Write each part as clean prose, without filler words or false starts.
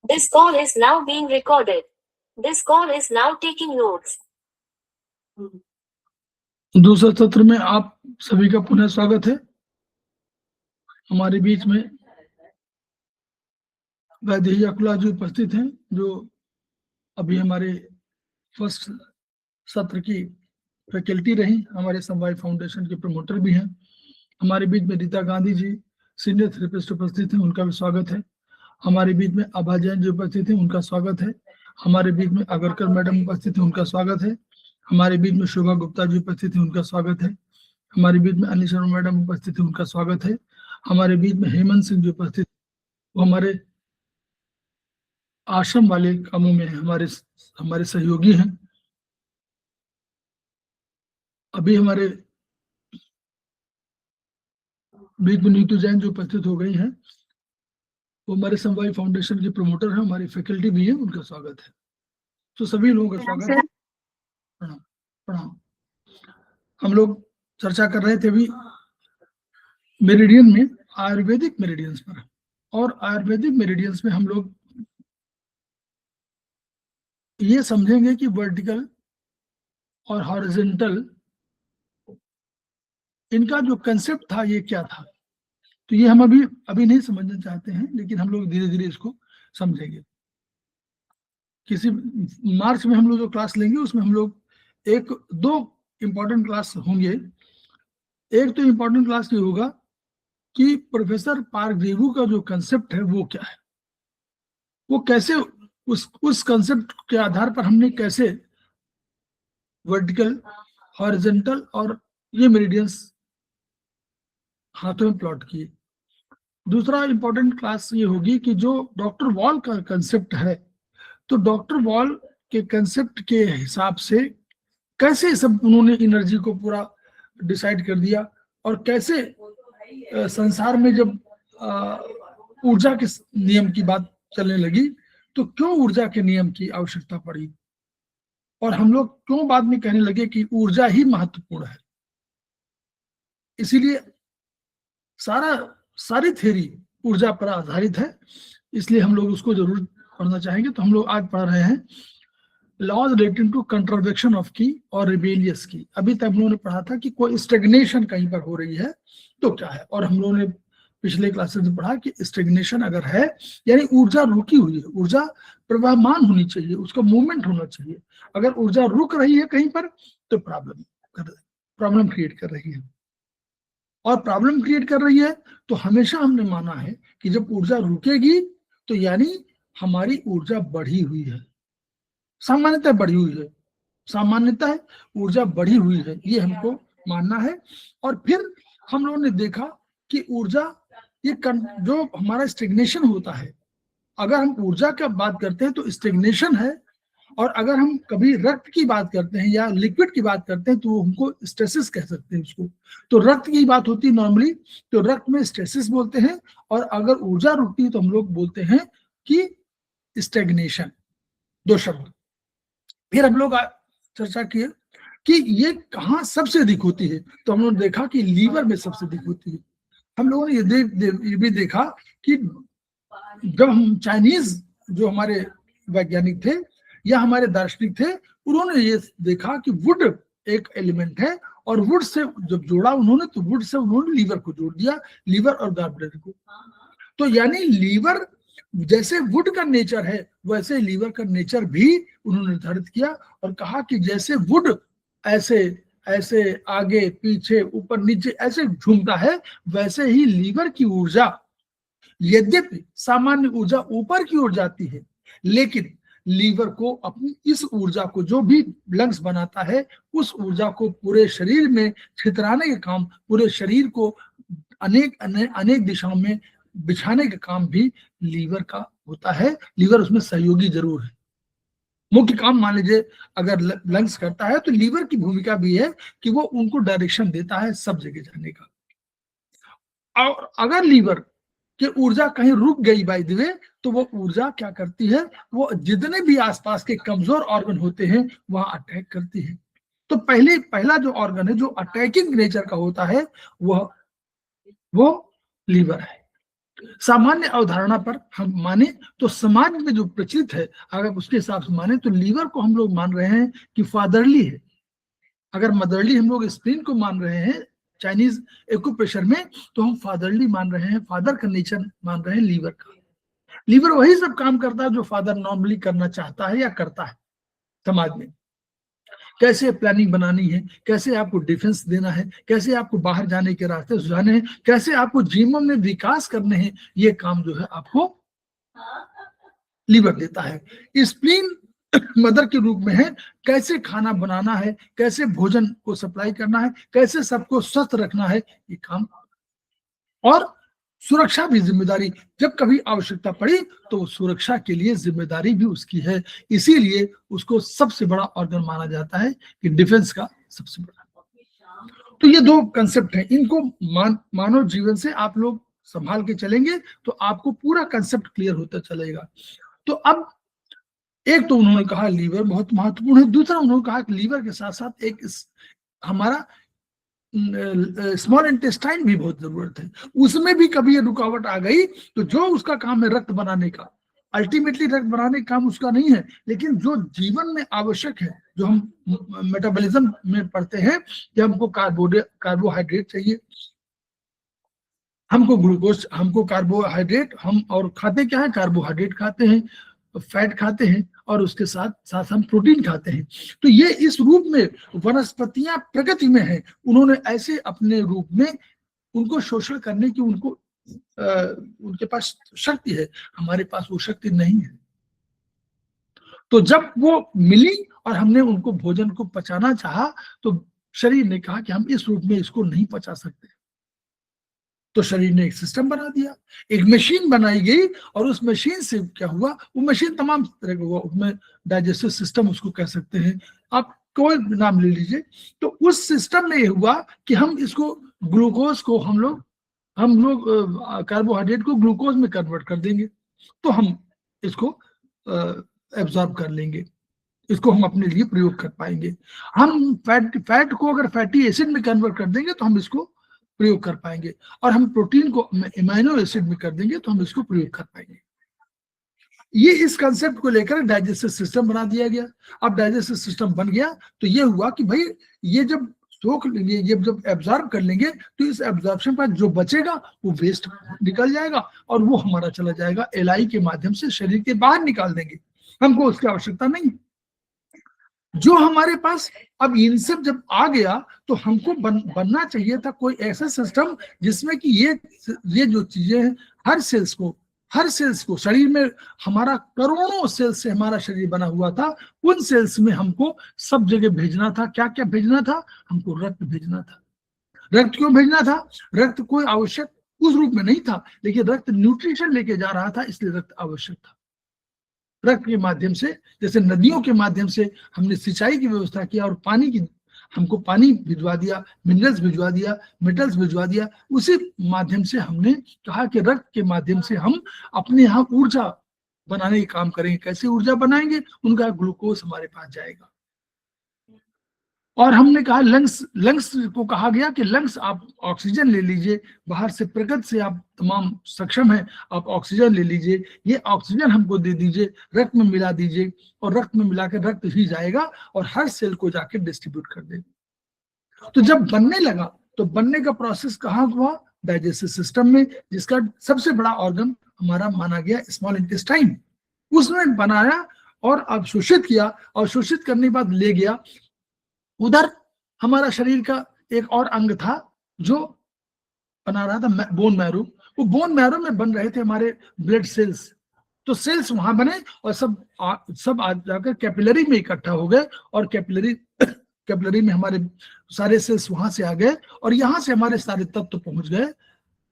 This call is now being recorded. This call is now taking notes. दूसरे सत्र में आप सभी का पुनः स्वागत है। हमारे बीच में वैदेही अकुला जी उपस्थित हैं, जो अभी हमारे फर्स्ट सत्र की फैकल्टी रही, हमारे समवाय फाउंडेशन के प्रमोटर भी हैं। हमारे बीच में रीता गांधी जी सीनियर थेरेपिस्ट उपस्थित हैं, उनका भी स्वागत है। हमारे बीच में आभा जैन जी उपस्थित हैं, उनका स्वागत है। हमारे बीच में अगरकर मैडम उपस्थित हैं, उनका स्वागत है। हमारे बीच में शोभा गुप्ता जी उपस्थित हैं, उनका स्वागत है। हमारे बीच में अनिल शर्मा मैडम उपस्थित हैं, उनका स्वागत है। हमारे बीच में हेमंत सिंह जी उपस्थित, वो हमारे आश्रम वाले कामों में हमारे सहयोगी हैं। अभी हमारे बीच में नीतू जैन जो उपस्थित हो गई हैं, वो हमारे समवाय फाउंडेशन के प्रमोटर हैं, हमारी फैकल्टी भी है, उनका स्वागत है। तो सभी लोगों का स्वागत है। प्रणाम प्रणाम। हम लोग चर्चा कर रहे थे अभी मेरिडियन में, आयुर्वेदिक मेरिडियंस पर, और आयुर्वेदिक मेरिडियंस में हम लोग ये समझेंगे कि वर्टिकल और हॉरिजॉन्टल, इनका जो कंसेप्ट था ये क्या था। तो ये हम अभी नहीं समझना चाहते हैं, लेकिन हम लोग धीरे धीरे इसको समझेंगे। किसी मार्च में हम लोग जो क्लास लेंगे उसमें हम लोग दो इंपॉर्टेंट क्लास होंगे। एक तो इंपॉर्टेंट क्लास ये होगा कि प्रोफेसर पारग्रीवू का जो कंसेप्ट है वो क्या है, वो कैसे उस कंसेप्ट के आधार पर हमने कैसे वर्टिकल, हॉरिजॉन्टल और ये मेरिडियंस हाथों में प्लॉट किए। दूसरा इंपॉर्टेंट क्लास ये होगी कि जो डॉक्टर वॉल का कंसेप्ट है, तो डॉक्टर वॉल के कंसेप्ट के हिसाब से कैसे सब उन्होंने एनर्जी को पूरा डिसाइड कर दिया, और कैसे संसार में जब ऊर्जा के नियम की बात चलने लगी तो क्यों ऊर्जा के नियम की आवश्यकता पड़ी, और हम लोग क्यों बाद में कहने लगे कि ऊर्जा ही महत्वपूर्ण है। इसीलिए सारी थ्योरी ऊर्जा पर आधारित है, इसलिए हम लोग उसको जरूर पढ़ना चाहेंगे। तो हम लोग आज पढ़ रहे हैं laws relating to contravention of key और रिबेलियस की। अभी तक हम लोगों ने पढ़ा था कि कोई स्टेग्नेशन कहीं पर हो रही है तो क्या है, और हम लोगों ने पिछले क्लासेस में पढ़ा कि स्टेग्नेशन अगर है यानी ऊर्जा रुकी हुई है, ऊर्जा प्रवाहमान होनी चाहिए, उसका मूवमेंट होना चाहिए। अगर ऊर्जा रुक रही है कहीं पर तो प्रॉब्लम क्रिएट कर रही है, और प्रॉब्लम क्रिएट कर रही है तो हमेशा हमने माना है कि जब ऊर्जा रुकेगी तो यानी हमारी ऊर्जा बढ़ी हुई है, सामान्यतः बढ़ी हुई है, सामान्यतः ऊर्जा बढ़ी हुई है, ये हमको मानना है। और फिर हम लोगों ने देखा कि ऊर्जा ये जो हमारा स्टेग्नेशन होता है, अगर हम ऊर्जा की बात करते हैं तो स्टेग्नेशन है, और अगर हम कभी रक्त की बात करते हैं या लिक्विड की बात करते हैं तो हमको स्टेसिस कह सकते हैं उसको। तो रक्त की बात होती है नॉर्मली तो रक्त में स्टेसिस बोलते हैं, और अगर ऊर्जा रुकती है तो हम लोग बोलते हैं कि स्टेग्नेशन। दो शब्द। फिर हम लोग चर्चा किए कि ये कहाँ सबसे अधिक होती है, तो हम लोगों ने देखा कि लीवर में सबसे अधिक होती है। हम लोगों ने ये भी देखा कि जब हम चाइनीज जो हमारे वैज्ञानिक थे या हमारे दार्शनिक थे, उन्होंने ये देखा कि वुड एक एलिमेंट है, और वुड से जब जोड़ा उन्होंने तो वुड से उन्होंने लीवर को जोड़ दिया, लीवर और गॉलब्लैडर को। तो यानी लीवर जैसे वुड का नेचर है वैसे लीवर का नेचर भी उन्होंने निर्धारित किया, और कहा कि जैसे वुड ऐसे ऐसे आगे पीछे ऊपर नीचे ऐसे घूमता है, वैसे ही लीवर की ऊर्जा, यद्यपि सामान्य ऊर्जा ऊपर की ओर जाती है, लेकिन लीवर को अपनी इस ऊर्जा को जो भी लंग्स बनाता है उस ऊर्जा को पूरे शरीर में छितराने के काम, पूरे शरीर को अनेक दिशाओं में बिछाने का काम भी लीवर का होता है। लीवर उसमें सहयोगी जरूर है, मुख्य काम मान लीजिए अगर लंग्स करता है तो लीवर की भूमिका भी है कि वो उनको डायरेक्शन देता है सब जगह जाने का। और अगर लीवर कि ऊर्जा कहीं रुक गई बाय द वे, तो वो ऊर्जा क्या करती है, वो जितने भी आसपास के कमजोर ऑर्गन होते हैं वहां अटैक करती है। तो पहला जो ऑर्गन है जो अटैकिंग नेचर का होता है वो लीवर है। सामान्य अवधारणा पर हम माने तो समाज में जो प्रचलित है, अगर उसके हिसाब से माने तो लीवर को हम लोग मान रहे हैं कि फादरली है। अगर मदरली हम लोग स्प्लीन को मान रहे हैं चाइनीज एक्यूप्रेशर में, तो हम फादरली मान रहे हैं, फादर का नेचर मान रहे हैं लीवर का। लीवर वही सब काम करता है जो फादर नॉर्मली करना चाहता है या करता है समाज में। कैसे प्लानिंग बनानी है, कैसे आपको डिफेंस देना है, कैसे आपको बाहर जाने के रास्ते सुझाने हैं, कैसे आपको जीवन में विकास करने हैं, ये काम जो है आपको लीवर देता है। स्प्लीन मदर के रूप में है, कैसे खाना बनाना है, कैसे भोजन को सप्लाई करना है, कैसे सबको स्वस्थ रखना है, ये काम। और सुरक्षा भी जिम्मेदारी, जब कभी आवश्यकता पड़ी तो सुरक्षा के लिए जिम्मेदारी भी उसकी है, इसीलिए उसको सबसे बड़ा ऑर्गन माना जाता है कि डिफेंस का सबसे बड़ा। तो ये दो कंसेप्ट हैं, इनको मानव जीवन से आप लोग संभाल के चलेंगे तो आपको पूरा कंसेप्ट क्लियर होता चलेगा। तो अब एक तो उन्होंने कहा लीवर बहुत महत्वपूर्ण है, दूसरा उन्होंने कहा कि लीवर के साथ साथ एक हमारा स्मॉल इंटेस्टाइन भी बहुत जरूरत है। उसमें भी कभी ये रुकावट आ गई तो जो उसका काम है रक्त बनाने का, अल्टीमेटली रक्त बनाने का काम उसका नहीं है, लेकिन जो जीवन में आवश्यक है, जो हम मेटाबॉलिज्म में पढ़ते हैं कि हमको कार्बोहाइड्रेट चाहिए, हमको ग्लूकोज, हमको कार्बोहाइड्रेट, हम और खाते क्या है, कार्बोहाइड्रेट खाते हैं, फैट खाते हैं, और उसके साथ साथ हम प्रोटीन खाते हैं। तो ये इस रूप में वनस्पतियां प्रकृति में हैं, उन्होंने ऐसे अपने रूप में उनको शोषण करने की उनके पास शक्ति है, हमारे पास वो शक्ति नहीं है। तो जब वो मिली और हमने उनको भोजन को पचाना चाहा तो शरीर ने कहा कि हम इस रूप में इसको नहीं पचा सकते, तो शरीर ने एक सिस्टम बना दिया, एक मशीन बनाई गई, और उस मशीन से क्या हुआ, वो मशीन तमाम तरह का हुआ, उसमें डाइजेस्टिव सिस्टम उसको कह सकते हैं, आप कोई नाम ले लीजिए। तो उस सिस्टम में ये हुआ कि हम इसको ग्लूकोज को हम लोग कार्बोहाइड्रेट को ग्लूकोज में कन्वर्ट कर देंगे, तो हम इसको एब्जॉर्ब कर लेंगे, इसको हम अपने लिए प्रयोग कर पाएंगे। हम फैट को अगर फैटी एसिड में कन्वर्ट कर देंगे तो हम इसको प्रयोग कर पाएंगे, और हम प्रोटीन को एमाइनो एसिड में कर देंगे तो हम इसको प्रयोग कर पाएंगे। ये इस कंसेप्ट को लेकर डाइजेस्टिव सिस्टम बना दिया गया। अब डाइजेस्टिव सिस्टम बन गया तो ये हुआ कि भाई ये जब सोख लेंगे, ये जब एब्जॉर्ब कर लेंगे तो इस एब्जॉर्प्शन पर जो बचेगा वो वेस्ट निकल जाएगा, और वो हमारा चला जाएगा एलआई के माध्यम से शरीर के बाहर निकाल देंगे, हमको उसकी आवश्यकता नहीं। जो हमारे पास अब इन सब जब आ गया तो हमको बनना चाहिए था कोई ऐसा सिस्टम जिसमें कि ये जो चीजें हैं, हर सेल्स को शरीर में, हमारा करोड़ों सेल्स से हमारा शरीर बना हुआ था, उन सेल्स में हमको सब जगह भेजना था। क्या क्या भेजना था, हमको रक्त भेजना था। रक्त क्यों भेजना था, रक्त कोई आवश्यक उस रूप में नहीं था, लेकिन रक्त न्यूट्रिशन लेके जा रहा था, इसलिए रक्त आवश्यक था। रक्त के माध्यम से, जैसे नदियों के माध्यम से हमने सिंचाई की व्यवस्था किया और हमको पानी भिजवा दिया, मिनरल्स भिजवा दिया, मेटल्स भिजवा दिया, उसी माध्यम से हमने कहा कि रक्त के माध्यम से हम अपने यहाँ ऊर्जा बनाने का काम करेंगे। कैसे ऊर्जा बनाएंगे, उनका ग्लूकोज हमारे पास जाएगा। और हमने कहा लंग्स को कहा गया कि लंग्स आप ऑक्सीजन ले लीजिए, बाहर से प्रकृति से आप तमाम सक्षम है, आप ऑक्सीजन ले लीजिए, ये ऑक्सीजन हमको दे दीजिए, रक्त में मिला दीजिए, और रक्त में मिलाकर रक्त ही जाएगा और हर सेल को जाकर डिस्ट्रीब्यूट कर देगा। तो जब बनने लगा तो बनने का प्रोसेस कहाँ हुआ, डाइजेस्टिव सिस्टम में, जिसका सबसे बड़ा ऑर्गन हमारा माना गया स्मॉल इंटेस्टाइन, उसमें बनाया और अवशोषित किया, और शोषित करने के बाद ले गया। उधर हमारा शरीर का एक और अंग था जो बना रहा था, बोन मैरो। वो बोन मैरो में बन रहे थे हमारे ब्लड सेल्स, तो सेल्स वहां बने और सब आ जाकर कैपिलरी में इकट्ठा हो गए, और कैपिलरी में हमारे सारे सेल्स वहां से आ गए, और यहाँ से हमारे सारे तत्व पहुंच गए,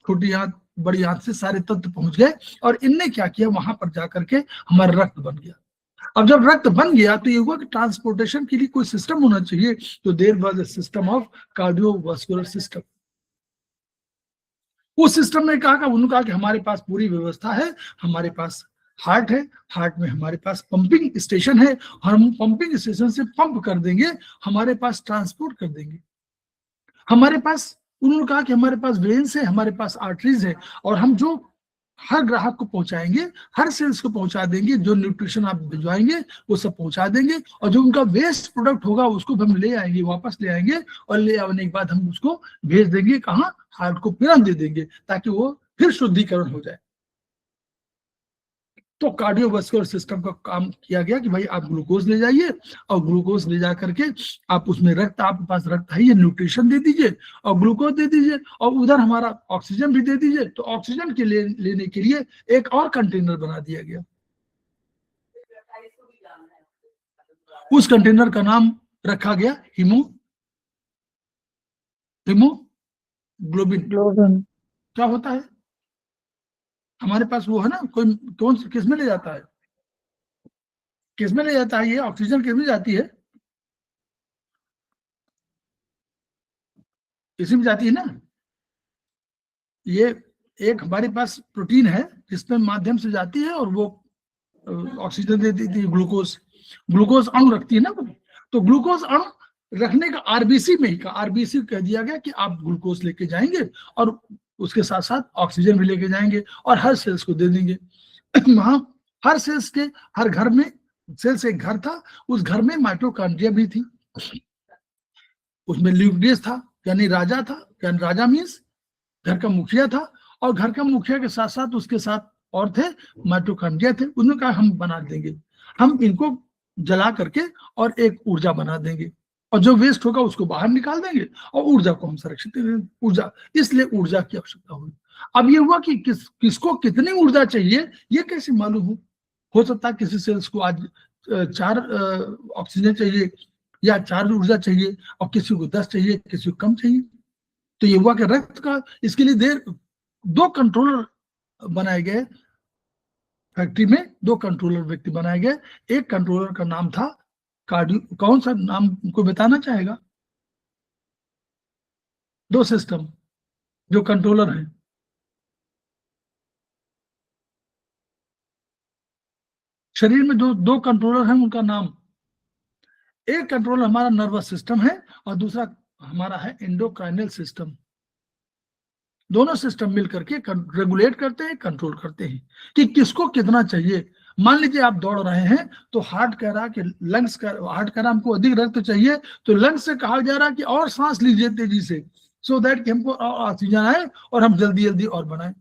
छोटी आंत बड़ी आंत से सारे तत्व पहुंच गए, और इनने क्या किया, वहां पर जाकर के हमारा रक्त बन गया। अब जब रक्त बन गया तो ये हुआ कि ट्रांसपोर्टेशन के लिए कोई सिस्टम होना चाहिए, तो there was a system of cardiovascular system. उस सिस्टम ने कहा कि हमारे पास पूरी व्यवस्था है, हमारे पास हार्ट है, हार्ट में हमारे पास पंपिंग स्टेशन है, हम पंपिंग स्टेशन से पंप कर देंगे, हमारे पास ट्रांसपोर्ट कर देंगे। हमारे पास, उन्होंने कहा कि हमारे पास वेन्स है, हमारे पास आर्टरीज है, और हम जो हर ग्राहक को पहुंचाएंगे, हर सेल्स को पहुंचा देंगे, जो न्यूट्रिशन आप भिजवाएंगे वो सब पहुंचा देंगे, और जो उनका वेस्ट प्रोडक्ट होगा उसको हम ले आएंगे, वापस ले आएंगे, और ले आने के बाद हम उसको भेज देंगे कहाँ, हार्ट को फिर दे देंगे ताकि वो फिर शुद्धिकरण हो जाए। तो कार्डियोवास्कुलर सिस्टम का काम किया गया कि भाई आप ग्लूकोज ले जाइए, और ग्लूकोज ले जा करके आप उसमें रक्त, आपके पास रक्त है, ये न्यूट्रिशन दे दीजिए और ग्लूकोज दे दीजिए, और उधर हमारा ऑक्सीजन भी दे दीजिए। तो ऑक्सीजन के लेने के लिए एक और कंटेनर बना दिया गया। उस कंटेनर का नाम रखा गया हीमोग्लोबिन। क्या होता है हमारे पास वो है ना, कोई कौन किस में ले जाता है, किस में ले जाता है, ये ऑक्सीजन किस में जाती है, इसी में जाती है ना। ये एक हमारे पास प्रोटीन है जिसमें माध्यम से जाती है, और वो ऑक्सीजन दे देती है, ग्लूकोज अणु रखती है ना। तो ग्लूकोज अणु रखने का आरबीसी में ही का, आरबीसी कह दिया गया कि आप ग्लूकोज लेके जाएंगे और उसके साथ साथ ऑक्सीजन भी लेके जाएंगे, और हर सेल्स को दे देंगे। वहां हर सेल्स के, हर घर में, सेल्स एक घर था, उस घर में माइटोकॉन्ड्रिया भी थी, उसमें न्यूक्लियस था, यानी राजा था, यानी राजा मीन्स घर का मुखिया था, और घर का मुखिया के साथ साथ उसके साथ और थे, माइटोकॉन्ड्रिया थे। उन्होंने कहा हम बना देंगे, हम इनको जला करके और एक ऊर्जा बना देंगे, और जो वेस्ट होगा उसको बाहर निकाल देंगे, और ऊर्जा को हम संरक्षित करेंगे। ऊर्जा, इसलिए ऊर्जा की आवश्यकता हुई। अब ये हुआ कि किसको कितनी ऊर्जा चाहिए ये कैसे मालूम हो सकता है किसी सेल्स को आज 4 ऑक्सीजन चाहिए या 4 ऊर्जा चाहिए, और किसी को 10 चाहिए, किसी को कम चाहिए। तो ये हुआ कि रक्त का, इसके लिए 2 कंट्रोलर बनाए गए फैक्ट्री में, 2 कंट्रोलर व्यक्ति बनाए गए। एक कंट्रोलर का नाम था कार्डियो, कौन सा नाम को बताना चाहेगा? 2 सिस्टम जो कंट्रोलर है, शरीर में दो कंट्रोलर हैं, उनका नाम, एक कंट्रोलर हमारा नर्वस सिस्टम है और दूसरा हमारा है एंडोक्राइनल सिस्टम। दोनों सिस्टम मिलकर के रेगुलेट करते हैं, कंट्रोल करते हैं कि किसको कितना चाहिए। मान लीजिए आप दौड़ रहे हैं तो हार्ट कह रहा कि लंग्स का, हार्ट कह रहा हमको अधिक रक्त चाहिए, तो लंग्स से कहा जा रहा कि और सांस लीजिए तेजी से, सो दैट कि हमको ऑक्सीजन आए और हम जल्दी जल्दी और बनाए।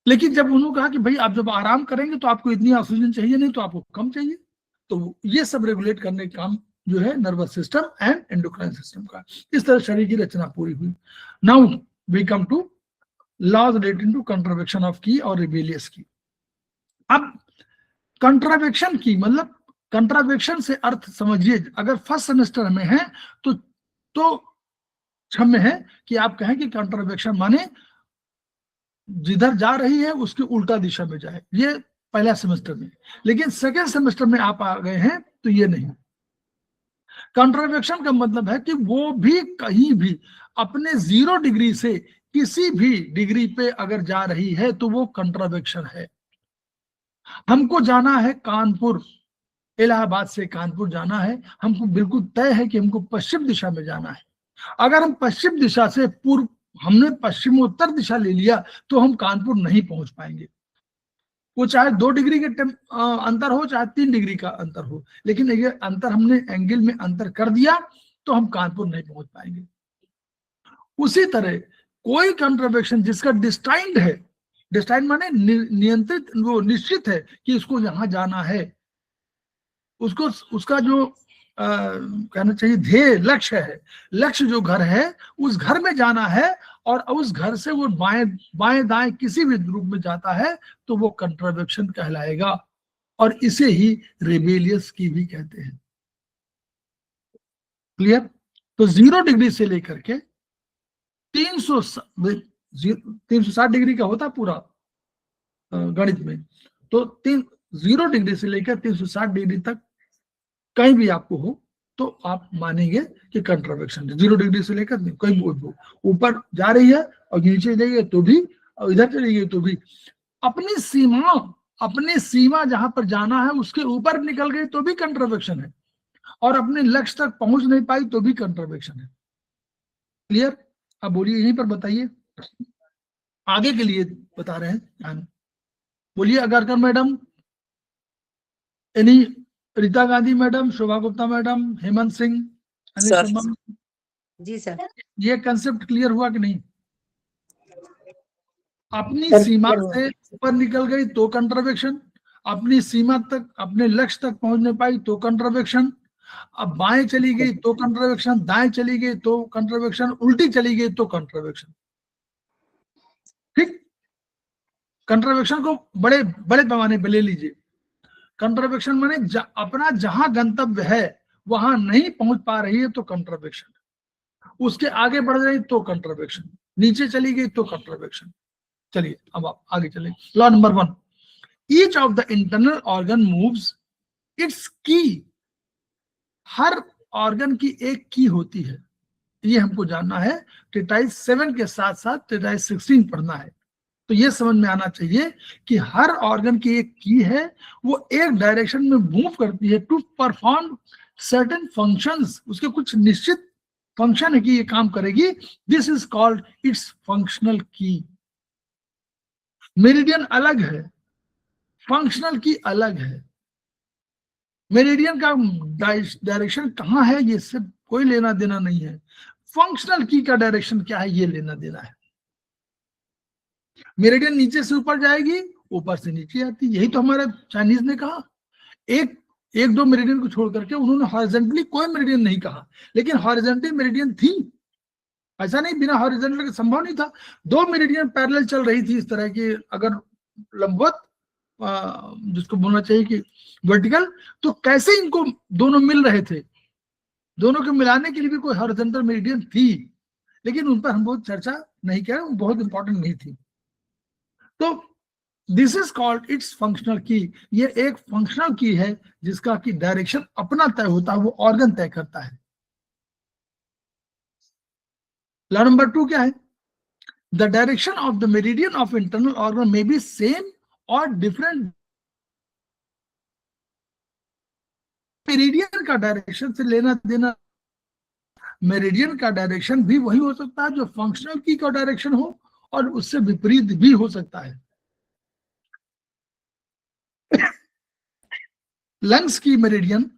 लेकिन जब उन्होंने कहा कि भाई आप जब आराम करेंगे तो आपको इतनी ऑक्सीजन चाहिए नहीं, तो आपको कम चाहिए। तो ये सब रेगुलेट करने का काम जो है nervous system and endocrine system का। इस तरह शरीर की रचना पूरी हुई। Now we come to laws relating to contravention of key और रिबेलियस की। अब कंट्रावेक्शन की मतलब, कंट्रावेक्शन से अर्थ समझिए, अगर फर्स्ट सेमेस्टर में है तो क्षम्य है कि आप कहें कि कंट्रावेक्शन माने जिधर जा रही है उसके उल्टा दिशा में जाए, ये पहला सेमेस्टर में। लेकिन सेकेंड सेमेस्टर में आप आ गए हैं तो ये नहीं। कंट्रावेक्शन का मतलब है कि वो भी कहीं भी अपने 0 डिग्री से किसी भी डिग्री पे अगर जा रही है तो वो कंट्रावेक्शन है। हमको जाना है कानपुर, इलाहाबाद से कानपुर जाना है, हमको बिल्कुल तय है कि हमको पश्चिम दिशा में जाना है। अगर हम पश्चिम दिशा से पूर्व, हमने पश्चिमोत्तर दिशा ले लिया तो हम कानपुर नहीं पहुंच पाएंगे। वो चाहे 2 डिग्री के अंतर हो, चाहे 3 डिग्री का अंतर हो, लेकिन ये अंतर हमने एंगल में अंतर कर दिया तो हम कानपुर नहीं पहुंच पाएंगे। उसी तरह कोई कंट्रावेक्शन जिसका डिस्टाइंड है, डिस्टाइंड माने नियंत्रित, वो निश्चित है कि इसको यहां जाना है, उसको उसका जो कहना चाहिए ध्येय, लक्ष्य है, लक्ष्य जो घर है उस घर में जाना है, और उस घर से वो बाएं दाएं किसी भी रूप में जाता है तो वो कंट्रावेक्शन कहलाएगा। और इसे ही रेबेलियस की भी कहते हैं। क्लियर? तो 0 डिग्री से लेकर के 360 डिग्री का होता पूरा गणित में, तो 0 डिग्री से लेकर 360 डिग्री तक कहीं भी आपको हो तो आप मानेंगे कि कंट्रावेक्शन है। 0 डिग्री से लेकर कहीं ऊपर जा रही है और नीचे जाइए तो भी, और इधर चली गई तो भी, अपनी सीमा जहां पर जाना है उसके ऊपर निकल गई तो भी कंट्रावेक्शन है, और अपने लक्ष्य तक पहुंच नहीं पाई तो भी कंट्रावेक्शन है। क्लियर? अब बोलिए, यहीं पर बताइए। आगे के लिए बता रहे हैं। बोलिए Agarkar madam, Annie, Rita Gandhi madam, Shobha Gupta madam, Hemant Singh, Anil sir. Sharma. जी सर। ये कंसेप्ट क्लियर हुआ कि नहीं? अपनी सर, सीमा clear हुआ। से ऊपर निकल गई तो कंट्रावेक्शन, अपनी सीमा तक, अपने लक्ष्य तक पहुंच नहीं पाई तो कंट्रावेक्शन, अब बाएं चली गई तो कंट्रावेक्शन, दाएं चली गई तो कंट्रावेक्शन, उल्टी चली गई तो कंट्रावेक्शन। ठीक, कंट्रावेक्शन को बड़े बड़े पैमाने पे ले लीजिए। कंट्रावेक्शन माने अपना जहां गंतव्य है वहां नहीं पहुंच पा रही है तो कंट्रावेक्शन, उसके आगे बढ़ रही तो कंट्रावेक्शन, नीचे चली गई तो कंट्रावेक्शन। चलिए अब आप आगे चले। Law number 1, each of the internal organ moves it's की। हर ऑर्गन की एक की होती है, ये हमको जानना है। ट्रीटाइज 7 के साथ साथ ट्रीटाइज 16 पढ़ना है, तो ये समझ में आना चाहिए कि हर ऑर्गन की एक की है, वो एक डायरेक्शन में मूव करती है टू परफॉर्म सर्टेन फंक्शंस, उसके कुछ निश्चित फंक्शन है कि ये काम करेगी। This is called its functional की। मेरिडियन अलग है, फंक्शनल की अलग है। मेरिडियन का डायरेक्शन कहाँ है ये सब कोई लेना देना नहीं है, फंक्शनल की का डायरेक्शन क्या है ये लेना देना है। मेरिडियन नीचे से ऊपर जाएगी, ऊपर से नीचे आती, यही तो हमारे चाइनीज ने कहा। एक एक दो मेरिडियन को छोड़ करके उन्होंने हॉरिजॉन्टली कोई मेरिडियन नहीं कहा, लेकिन हॉरिजॉन्टल मेरिडियन थी, ऐसा नहीं बिना हॉरिजॉन्टल के संभव नहीं था। 2 मेरिडियन पैरेलल चल रही थी इस तरह की, अगर लंबवत जिसको बोलना चाहिए कि वर्टिकल, तो कैसे इनको दोनों मिल रहे थे? दोनों को मिलाने के लिए भी कोई हॉरिजॉन्टल मेरिडियन थी, लेकिन उन पर हम बहुत चर्चा नहीं किया, वो बहुत इंपॉर्टेंट नहीं थी। तो this is called its functional की। ये एक फंक्शनल की है जिसका कि डायरेक्शन अपना तय होता है, वो ऑर्गन तय करता है। लॉ नंबर 2 क्या है? The direction of the meridian of internal organ may be same और डिफरेंट। मेरिडियन का डायरेक्शन से लेना देना, मेरिडियन का डायरेक्शन भी वही हो सकता है जो फंक्शनल की का डायरेक्शन हो, और उससे विपरीत भी हो सकता है। लंग्स की मेरिडियन,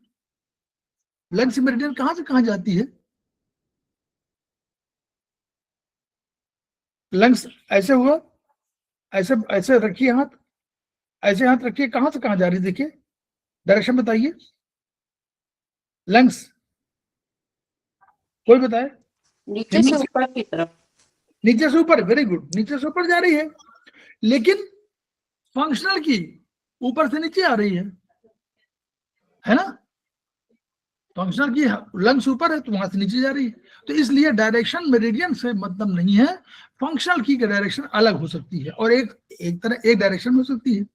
लंग्स की मेरिडियन कहां से कहां जाती है? लंग्स ऐसे हुआ, ऐसे ऐसे रखिए हाथ, ऐसे हाथ रखिए, कहां से कहां जा रही है देखिए, डायरेक्शन बताइए। लंग्स कोई बताए? नीचे से ऊपर की तरफ। नीचे से ऊपर, वेरी गुड, नीचे से ऊपर जा रही है, लेकिन फंक्शनल की ऊपर से नीचे आ रही है ना? फंक्शनल की लंग्स ऊपर है तो वहां से नीचे जा रही है, तो इसलिए डायरेक्शन मेरिडियन से मतलब नहीं है। फंक्शनल की डायरेक्शन अलग हो सकती है और एक डायरेक्शन हो सकती है।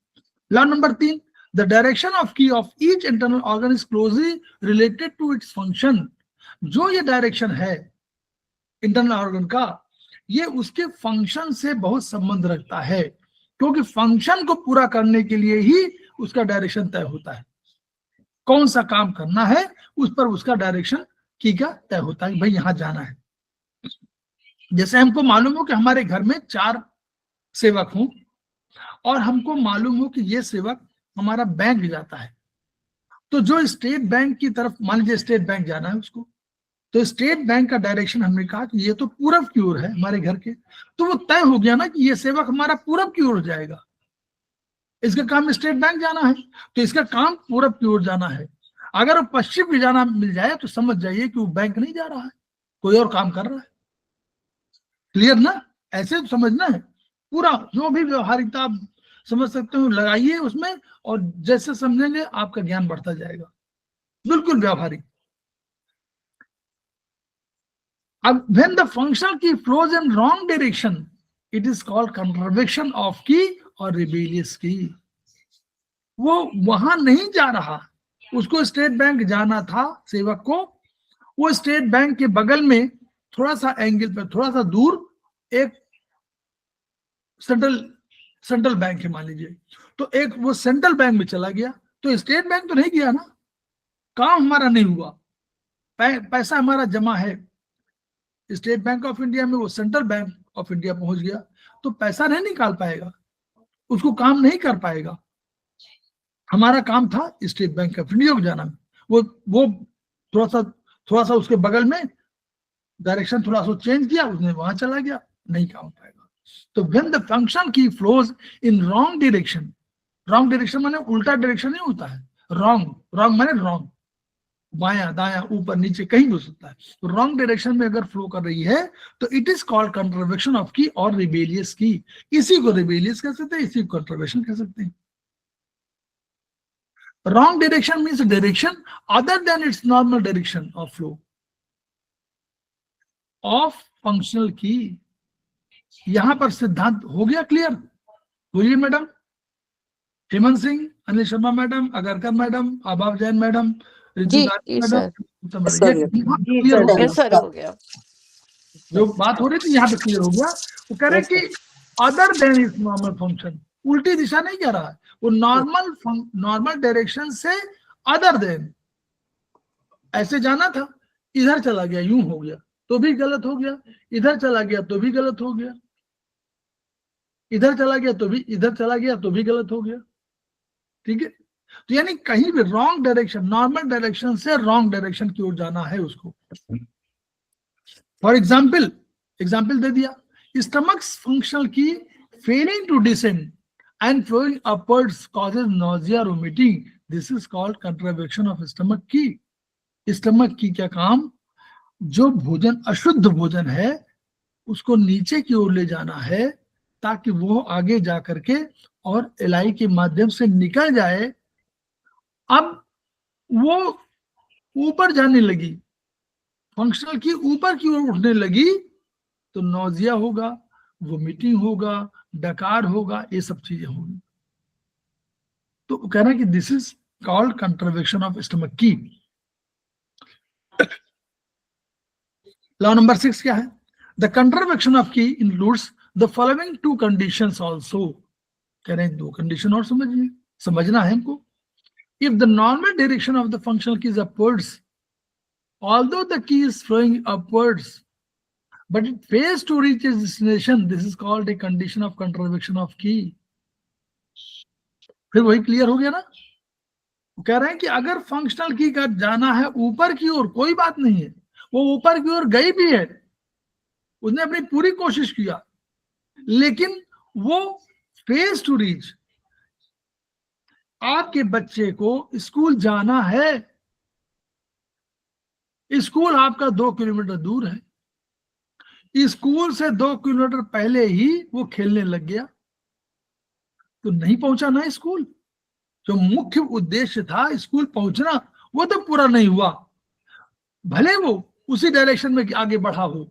Law number 3, the direction of key of each internal organ is closely related to its function. जो ये डायरेक्शन है इंटरनल ऑर्गन का, ये उसके फंक्शन से बहुत संबंध रखता है, क्योंकि फंक्शन को पूरा करने के लिए ही उसका डायरेक्शन तय होता है। कौन सा काम करना है उस पर उसका डायरेक्शन की का तय होता है, भाई यहां जाना है। जैसे हमको मालूम हो कि हमारे घर में 4 सेवक हों और हमको मालूम हो कि ये सेवक हमारा बैंक जाता है, तो जो स्टेट बैंक की तरफ, मान लीजिए स्टेट बैंक जाना है उसको, तो स्टेट बैंक का डायरेक्शन हमने कहा कि ये तो पूरब की ओर है हमारे घर के, तो वो तय हो गया ना कि ये सेवक हमारा पूरब की ओर जाएगा। इसका काम स्टेट बैंक जाना है तो इसका काम पूरब की ओर जाना है। अगर वो पश्चिम की जाना मिल जाए तो समझ जाइए कि वो बैंक नहीं जा रहा है, कोई और काम कर रहा है। क्लियर ना? ऐसे तो समझना है, पूरा जो भी व्यवहारिकता आप समझ सकते हो लगाइए उसमें, और जैसे समझेंगे आपका ज्ञान बढ़ता जाएगा, बिल्कुल व्यवहारिक। अब when the functional key flows in wrong direction, it is called contravention of key और rebellious key। वो वहां नहीं जा रहा, उसको स्टेट बैंक जाना था सेवक को, वो स्टेट बैंक के बगल में थोड़ा सा एंगल पर, थोड़ा सा दूर एक सेंट्रल बैंक है मान लीजिए, तो एक वो सेंट्रल बैंक में चला गया, तो स्टेट बैंक तो नहीं गया ना, काम हमारा नहीं हुआ, पैसा हमारा जमा है स्टेट बैंक ऑफ इंडिया में, वो सेंट्रल बैंक ऑफ इंडिया पहुंच गया, तो पैसा नहीं निकाल पाएगा, उसको काम नहीं कर पाएगा। हमारा काम था स्टेट बैंक ऑफ इंडिया को जाना, वो थोड़ा सा उसके बगल में डायरेक्शन थोड़ा सा चेंज किया, उसने वहां चला गया, नहीं काम पाएगा। तो व्हेन द फंक्शन की flows in wrong direction, wrong direction माने उल्टा डायरेक्शन नहीं होता है, रॉन्ग, रॉन्ग माने रॉन्ग, बायां दायां ऊपर नीचे कहीं भी हो सकता है। तो रॉन्ग डायरेक्शन में अगर फ्लो कर रही है तो it is called contravection of key और रिबेलियस की। इसी को रिबेलियस कह सकते हैं, इसी को कंट्रवेक्शन कह सकते हैं। Wrong direction means direction other than its normal direction of flow of functional key। यहां पर सिद्धांत हो गया क्लियर? बोलिए madam. Hemant Singh, Anil Sharma madam, Agarkar madam, आबाब जैन मैडम, जी मैडम, सर सर हो गया। जो बात हो रही थी यहाँ पे क्लियर हो गया। वो कह रहे कि other than is normal function, उल्टी दिशा नहीं कह रहा है, वो नॉर्मल डायरेक्शन से अदर देन, ऐसे जाना था इधर चला गया, यूं हो गया तो भी गलत हो गया, इधर चला गया तो भी गलत हो गया, इधर चला गया तो भी, इधर चला गया तो भी गलत हो गया। ठीक है, तो यानी कहीं भी रॉन्ग डायरेक्शन, नॉर्मल डायरेक्शन से रॉन्ग डायरेक्शन की ओर जाना है उसको। फॉर एग्जाम्पल दे दिया, stomach functional qi failing to descend and flowing upwards causes nausea or vomiting. This is called contraction of stomach key. Stomach की क्या काम, जो भोजन अशुद्ध भोजन है उसको नीचे की ओर ले जाना है ताकि वो आगे जा करके और एलाई के माध्यम से निकल जाए। अब वो ऊपर जाने लगी, फंक्शनल की ऊपर की ओर उठने लगी तो नौजिया होगा, वोमिटिंग होगा, डकार होगा, ये सब चीजें होंगी। तो कहना कि this is called contravection of stomach qi. Law number 6 क्या है? The contravection of qi includes the following two conditions also. कह रहे हैं दो कंडीशन और समझना है हमको। If the normal direction of the functional qi is upwards, although the qi is flowing upwards but it fails to reach its destination, this is called a condition of contraction of key। फिर वही clear हो गया ना? कह रहे हैं कि अगर फंक्शनल की का जाना है ऊपर की ओर, कोई बात नहीं है, वो ऊपर की ओर गई भी है, उसने अपनी पूरी कोशिश किया, लेकिन वो फेल्स टू रीच। आपके बच्चे को स्कूल जाना है, स्कूल आपका 2 किलोमीटर दूर है, स्कूल से 2 किलोमीटर पहले ही वो खेलने लग गया तो नहीं पहुंचा ना स्कूल। जो मुख्य उद्देश्य था स्कूल पहुंचना, वो तो पूरा नहीं हुआ। भले वो उसी डायरेक्शन में आगे बढ़ा हो,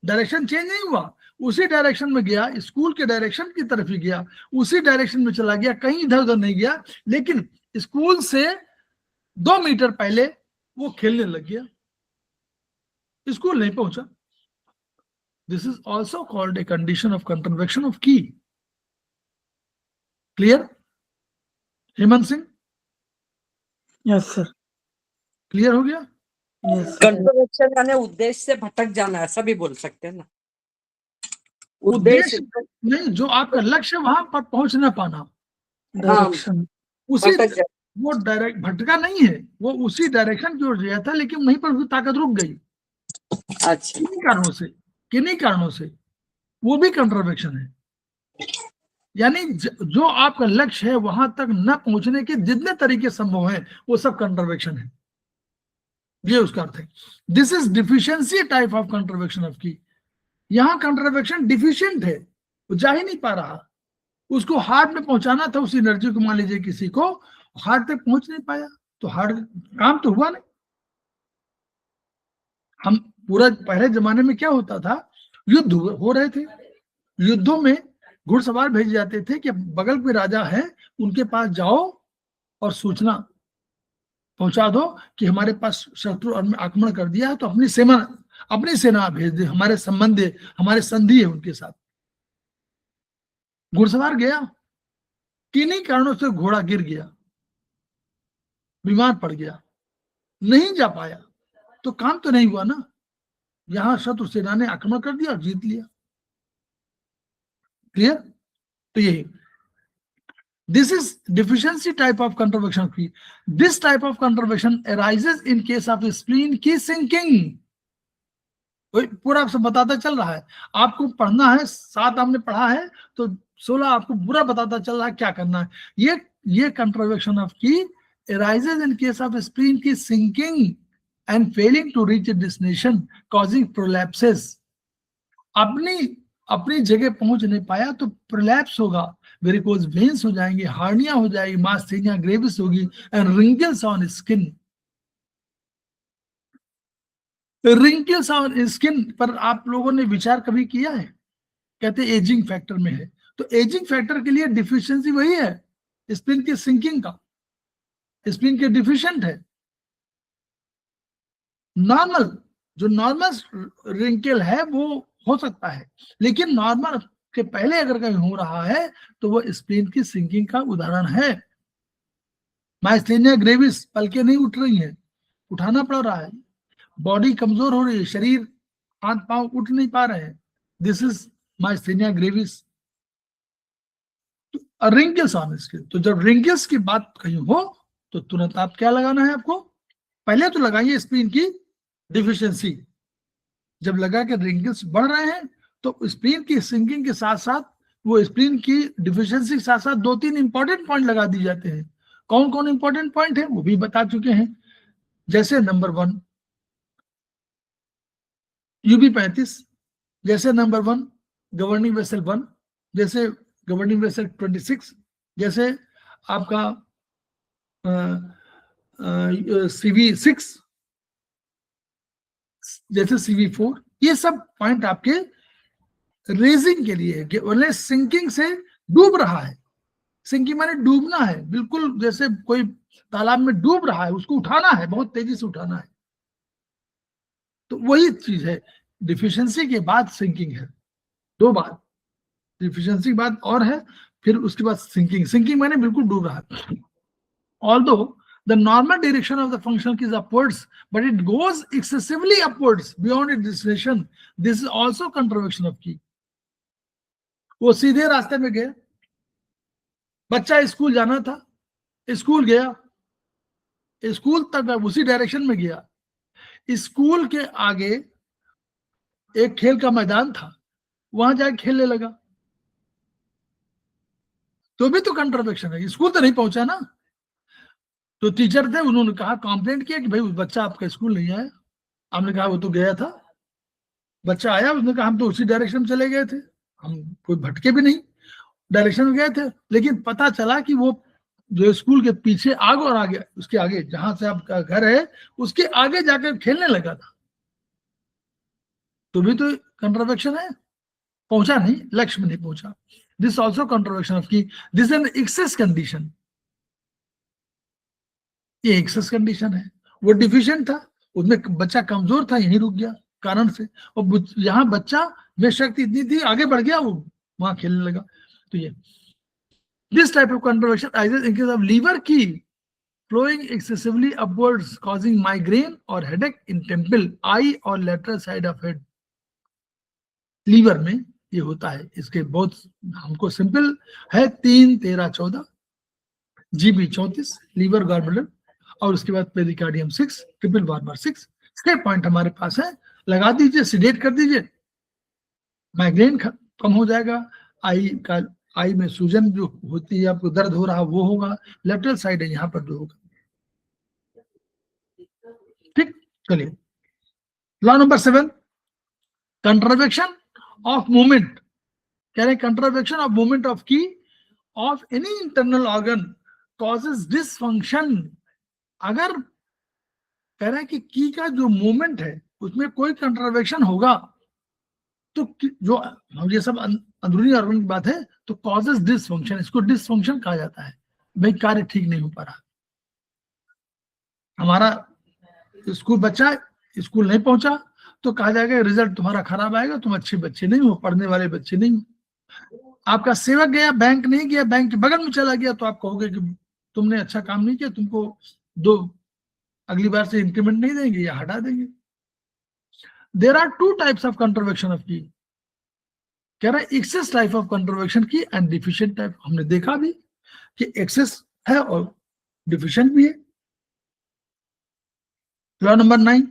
डायरेक्शन चेंज नहीं हुआ, उसी डायरेक्शन में गया, स्कूल के डायरेक्शन की तरफ ही गया, उसी डायरेक्शन में चला गया, कहीं इधर उधर नहीं गया, लेकिन स्कूल से 2 मीटर पहले वो खेलने लग गया, स्कूल नहीं पहुंचा। This is also called a condition of contraction of key। Clear? Hemant Singh? Yes sir. Clear हो गया? यस। कंट्रवेक्शन यानी उद्देश्य से भटक जाना, ऐसा भी बोल सकते हैं ना। उद्देश्य नहीं, जो आपका लक्ष्य वहां पर पहुंच ना पाना, डायरेक्शन उसी वो डायरेक्ट भटका नहीं है, वो उसी डायरेक्शन की ओर गया था, लेकिन वहीं पर उसकी ताकत रुक गई। अच्छा, किन्हीं कारणों से वो भी कंट्रवेक्शन है। यानी जो आपका लक्ष्य है वहां तक न पहुंचने के जितने तरीके संभव हैं वो सब कंट्रवेक्शन है, ये उसका अर्थ है। This is deficiency type of contravection of qi. यहां कंट्रवेक्शन डिफिशियंट है, वो जा ही नहीं पा रहा, उसको हार्ट में पहुंचाना था उस एनर्जी को, मान लीजिए किसी को हार्ट तक पहुंच नहीं पाया तो हार्ट काम तो हुआ नहीं। हम पूरा पहले जमाने में क्या होता था, युद्ध हो रहे थे, युद्धों में घुड़सवार भेजे जाते थे कि बगल में राजा है उनके पास जाओ और सूचना पहुंचा दो कि हमारे पास शत्रु आक्रमण कर दिया है, तो अपनी सेना भेज दे, हमारे संबंध, हमारे संधि है उनके साथ। घुड़सवार गया, किन्हीं कारणों से घोड़ा गिर गया, बीमार पड़ गया, नहीं जा पाया, तो काम तो नहीं हुआ ना। यहां शत्रु सेना ने आक्रमण कर दिया और जीत लिया। क्लियर? तो ये this is deficiency type of contraction of key. This type of contraction arises in case of spleen की sinking. पूरा आपसे बताता चल रहा है, आपको पढ़ना है, 7 आपने पढ़ा है तो 16 आपको पूरा बताता चल रहा है क्या करना है। ये contraction of key arises in case of spleen की sinking and failing to reach a destination causing prolapses. अपनी जगह पहुंच नहीं पाया तो प्रोलैप्स होगा, वेरिकोज वेन्स हो जाएंगे, हार्निया हो जाएगी, मास्थेनिया ग्रेविस होगी and wrinkles on skin. Wrinkles on skin पर आप लोगों ने विचार कभी किया है? कहते एजिंग फैक्टर में है, तो एजिंग फैक्टर के लिए डिफिशियंसी वही है स्पिन की सिंकिंग का, स्पिन के डिफिशिएंट है। जो नॉर्मल रिंकल है वो हो सकता है, लेकिन नॉर्मल के पहले अगर कहीं हो रहा है तो वो स्प्लीन की सिंकिंग का उदाहरण है। माइस्थेनिया ग्रेविस, पलकें नहीं उठ रही हैं, उठाना पड़ रहा है, बॉडी कमजोर हो रही है, शरीर हाथ पांव उठ नहीं पा रहे हैं, this is myasthenia gravis. Wrinkles on skin, तो जब रिंकल्स की बात कहीं हो तो तुरंत आप क्या लगाना है आपको? पहले तो लगाइए स्प्लीन की डिफिशियंसी। जब लगा के रिंकल्स बढ़ रहे हैं तो स्प्लीन की सिंकिंग के साथ साथ वो स्प्लीन की डिफिशियंसी के साथ साथ 2-3 इंपॉर्टेंट पॉइंट लगा दिए जाते हैं। कौन कौन इंपॉर्टेंट पॉइंट है वो भी बता चुके हैं, जैसे नंबर 1 UB35, जैसे नंबर 1 गवर्निंग वेसल 1, जैसे गवर्निंग वेसल 26, जैसे आपका CV6, जैसे CV4। ये सब पॉइंट आपके रेजिंग के लिए है, बोले सिंकिंग से डूब रहा है। सिंकिंग माने डूबना है, बिल्कुल जैसे कोई तालाब में डूब रहा है, उसको उठाना है, बहुत तेजी से उठाना है, तो वही चीज है। डिफिशियंसी के बाद सिंकिंग है, 2 बात, डिफिशियंसी के बाद और है, फिर उसके बाद सिंकिंग माने बिल्कुल डूब रहा है। Although the normal direction of the function is upwards, but it goes excessively upwards beyond its destination. This is also contraction of key. वो सीधे रास्ते में गए, बच्चा स्कूल जाना था, स्कूल गया, स्कूल तक उसी डायरेक्शन में गया, स्कूल के आगे एक खेल का मैदान था, वहां जाके खेलने लगा, तो भी तो कंट्रावेक्शन है, स्कूल तो नहीं पहुंचा ना। तो टीचर थे, उन्होंने कहा, कंप्लेंट किया कि भाई बच्चा आपका स्कूल नहीं आया। हमने कहा वो तो गया था, बच्चा आया, उसने कहा हम तो उसी डायरेक्शन में चले गए थे, हम कोई भटके भी नहीं, डायरेक्शन में गए थे, लेकिन पता चला कि वो जो स्कूल के पीछे आगे और आगे, उसके आगे जहां से आपका घर है उसके आगे जाकर खेलने लगा था, तो भी तो कंट्रावेक्शन है, पहुंचा नहीं, लक्ष्य में नहीं पहुंचा। दिस ऑल्सो कंट्रावेक्शन ऑफ की, दिस एन एक्सेस कंडीशन, ये एक्सेस कंडीशन है। वो डिफिशिएंट था, उसमें बच्चा कमजोर था, यहीं रुक गया कारण से, और यहाँ बच्चा में शक्ति इतनी थी, आगे बढ़ गया, वो वहां खेलने लगा। तो ये this type of contravection arises in case of liver key flowing excessively upwards causing migraine or headache in temple, eye or lateral side of head. Liver में ये होता है, इसके बहुत हमको सिंपल है, 3, 13, 14, GB 34, लीवर गॉलब्लैडर, और उसके बाद पेरिकार्डियम 6, ट्रिपल वार्मर 6। 6 पॉइंट हमारे पास है, लगा दीजिए, सिडेट कर दीजिए, माइग्रेन कम हो जाएगा, आई में सूजन जो होती है, आपको दर्द हो रहा वो होगा, लेफ्टल साइड है यहाँ पर जो होगा। ठीक, चलिए लॉ नंबर 7, कंट्रावेक्शन ऑफ मूवमेंट। कह रहे कंट्रावेक्शन of movement of key of any internal organ causes dysfunction. अगर कह रहे हैं कि की का जो मूवमेंट है उसमें कोई कंट्रावेक्शन होगा तो जो ये सब अंदरूनी ऑर्गन की बात है, तो कॉजेज डिसफंक्शन, इसको डिसफंक्शन कहा जाता है। भाई कार्य ठीक नहीं हो पा रहा, हमारा स्कूल बच्चा स्कूल नहीं पहुंचा तो कहा जाएगा रिजल्ट तुम्हारा खराब आएगा, तुम अच्छे बच्चे नहीं हो, पढ़ने वाले बच्चे नहीं हो। आपका सेवक गया, बैंक नहीं गया, बैंक के बगल में चला गया, तो आप कहोगे कि तुमने अच्छा काम नहीं किया, तुमको अगली बार से इंक्रीमेंट नहीं देंगे या हटा देंगे। There are 2 types of contravection of qi. कह रहा है एक्सेस टाइप ऑफ कंट्रोवर्शन की एंड डिफिशिएंट टाइप। हमने देखा भी कि एक्सेस है और डिफिशिएंट भी है। Law number 9,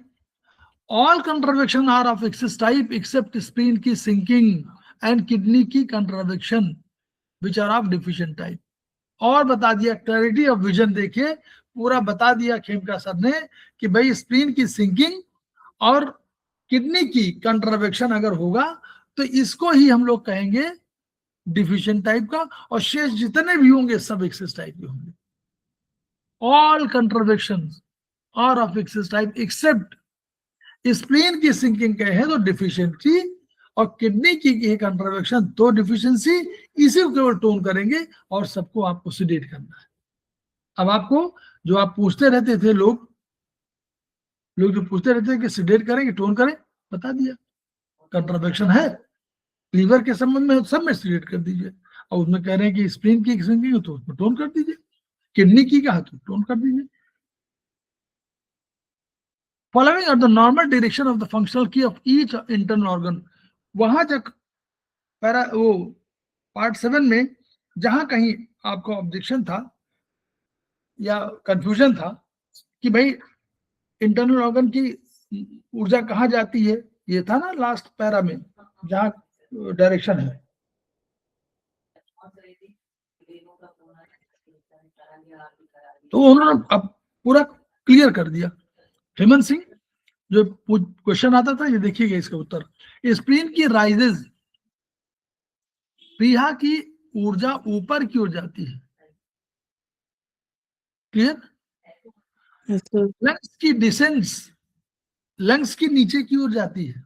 all contravection are of excess type except spleen qi sinking and kidney qi contravection which are of deficient type. और बता दिया, क्लैरिटी ऑफ विजन देखिए, पूरा बता दिया खेमका सर ने कि भाई स्प्लीन की सिंकिंग और किडनी की कंट्रोवर्शन अगर होगा तो इसको ही हम लोग कहेंगे डिफिशिएंट टाइप का, और शेष जितने भी होंगे सब एक्सेस टाइप के होंगे। All contravection are of excess type except spleen qi sinking कहे तो डिफिशिएंसी, और किडनी की कंट्रोवर्शन तो डिफिशिएंसी। इसी को केवल टोन करेंगे और सबको आपको सिडेट करना है। अब आपको जो आप पूछते रहते थे, लोग जो पूछते रहते थे कि सिडेट करें कि टोन करें, बता दिया कंट्रोवर्शन है लीवर के संबंध में, सब में सिडेट कर दीजिए। और उसमें कह रहे हैं कि स्प्लीन की सिंकिंग तो उसमें टोन कर दीजिए, किडनी की कहा तो टोन कर दीजिए। Following are the normal direction of the functional key of each internal organ। वहां तक पैरा वो पार्ट 7 में जहां कहीं आपको ऑब्जेक्शन था या कंफ्यूजन था कि भाई इंटरनल ऑर्गन की ऊर्जा कहाँ जाती है, ये था ना लास्ट पैरा में जहां डायरेक्शन है। तो उन्होंने अब पूरा क्लियर कर दिया। हेमंत सिंह, जो क्वेश्चन आता था ये देखिएगा इसका उत्तर। स्प्लीन की राइजेज, प्लीहा की ऊर्जा ऊपर की ओर जाती है, क्लियर। Yes sir. लंग्स की डिसेंस, लंग्स की नीचे की ओर जाती है,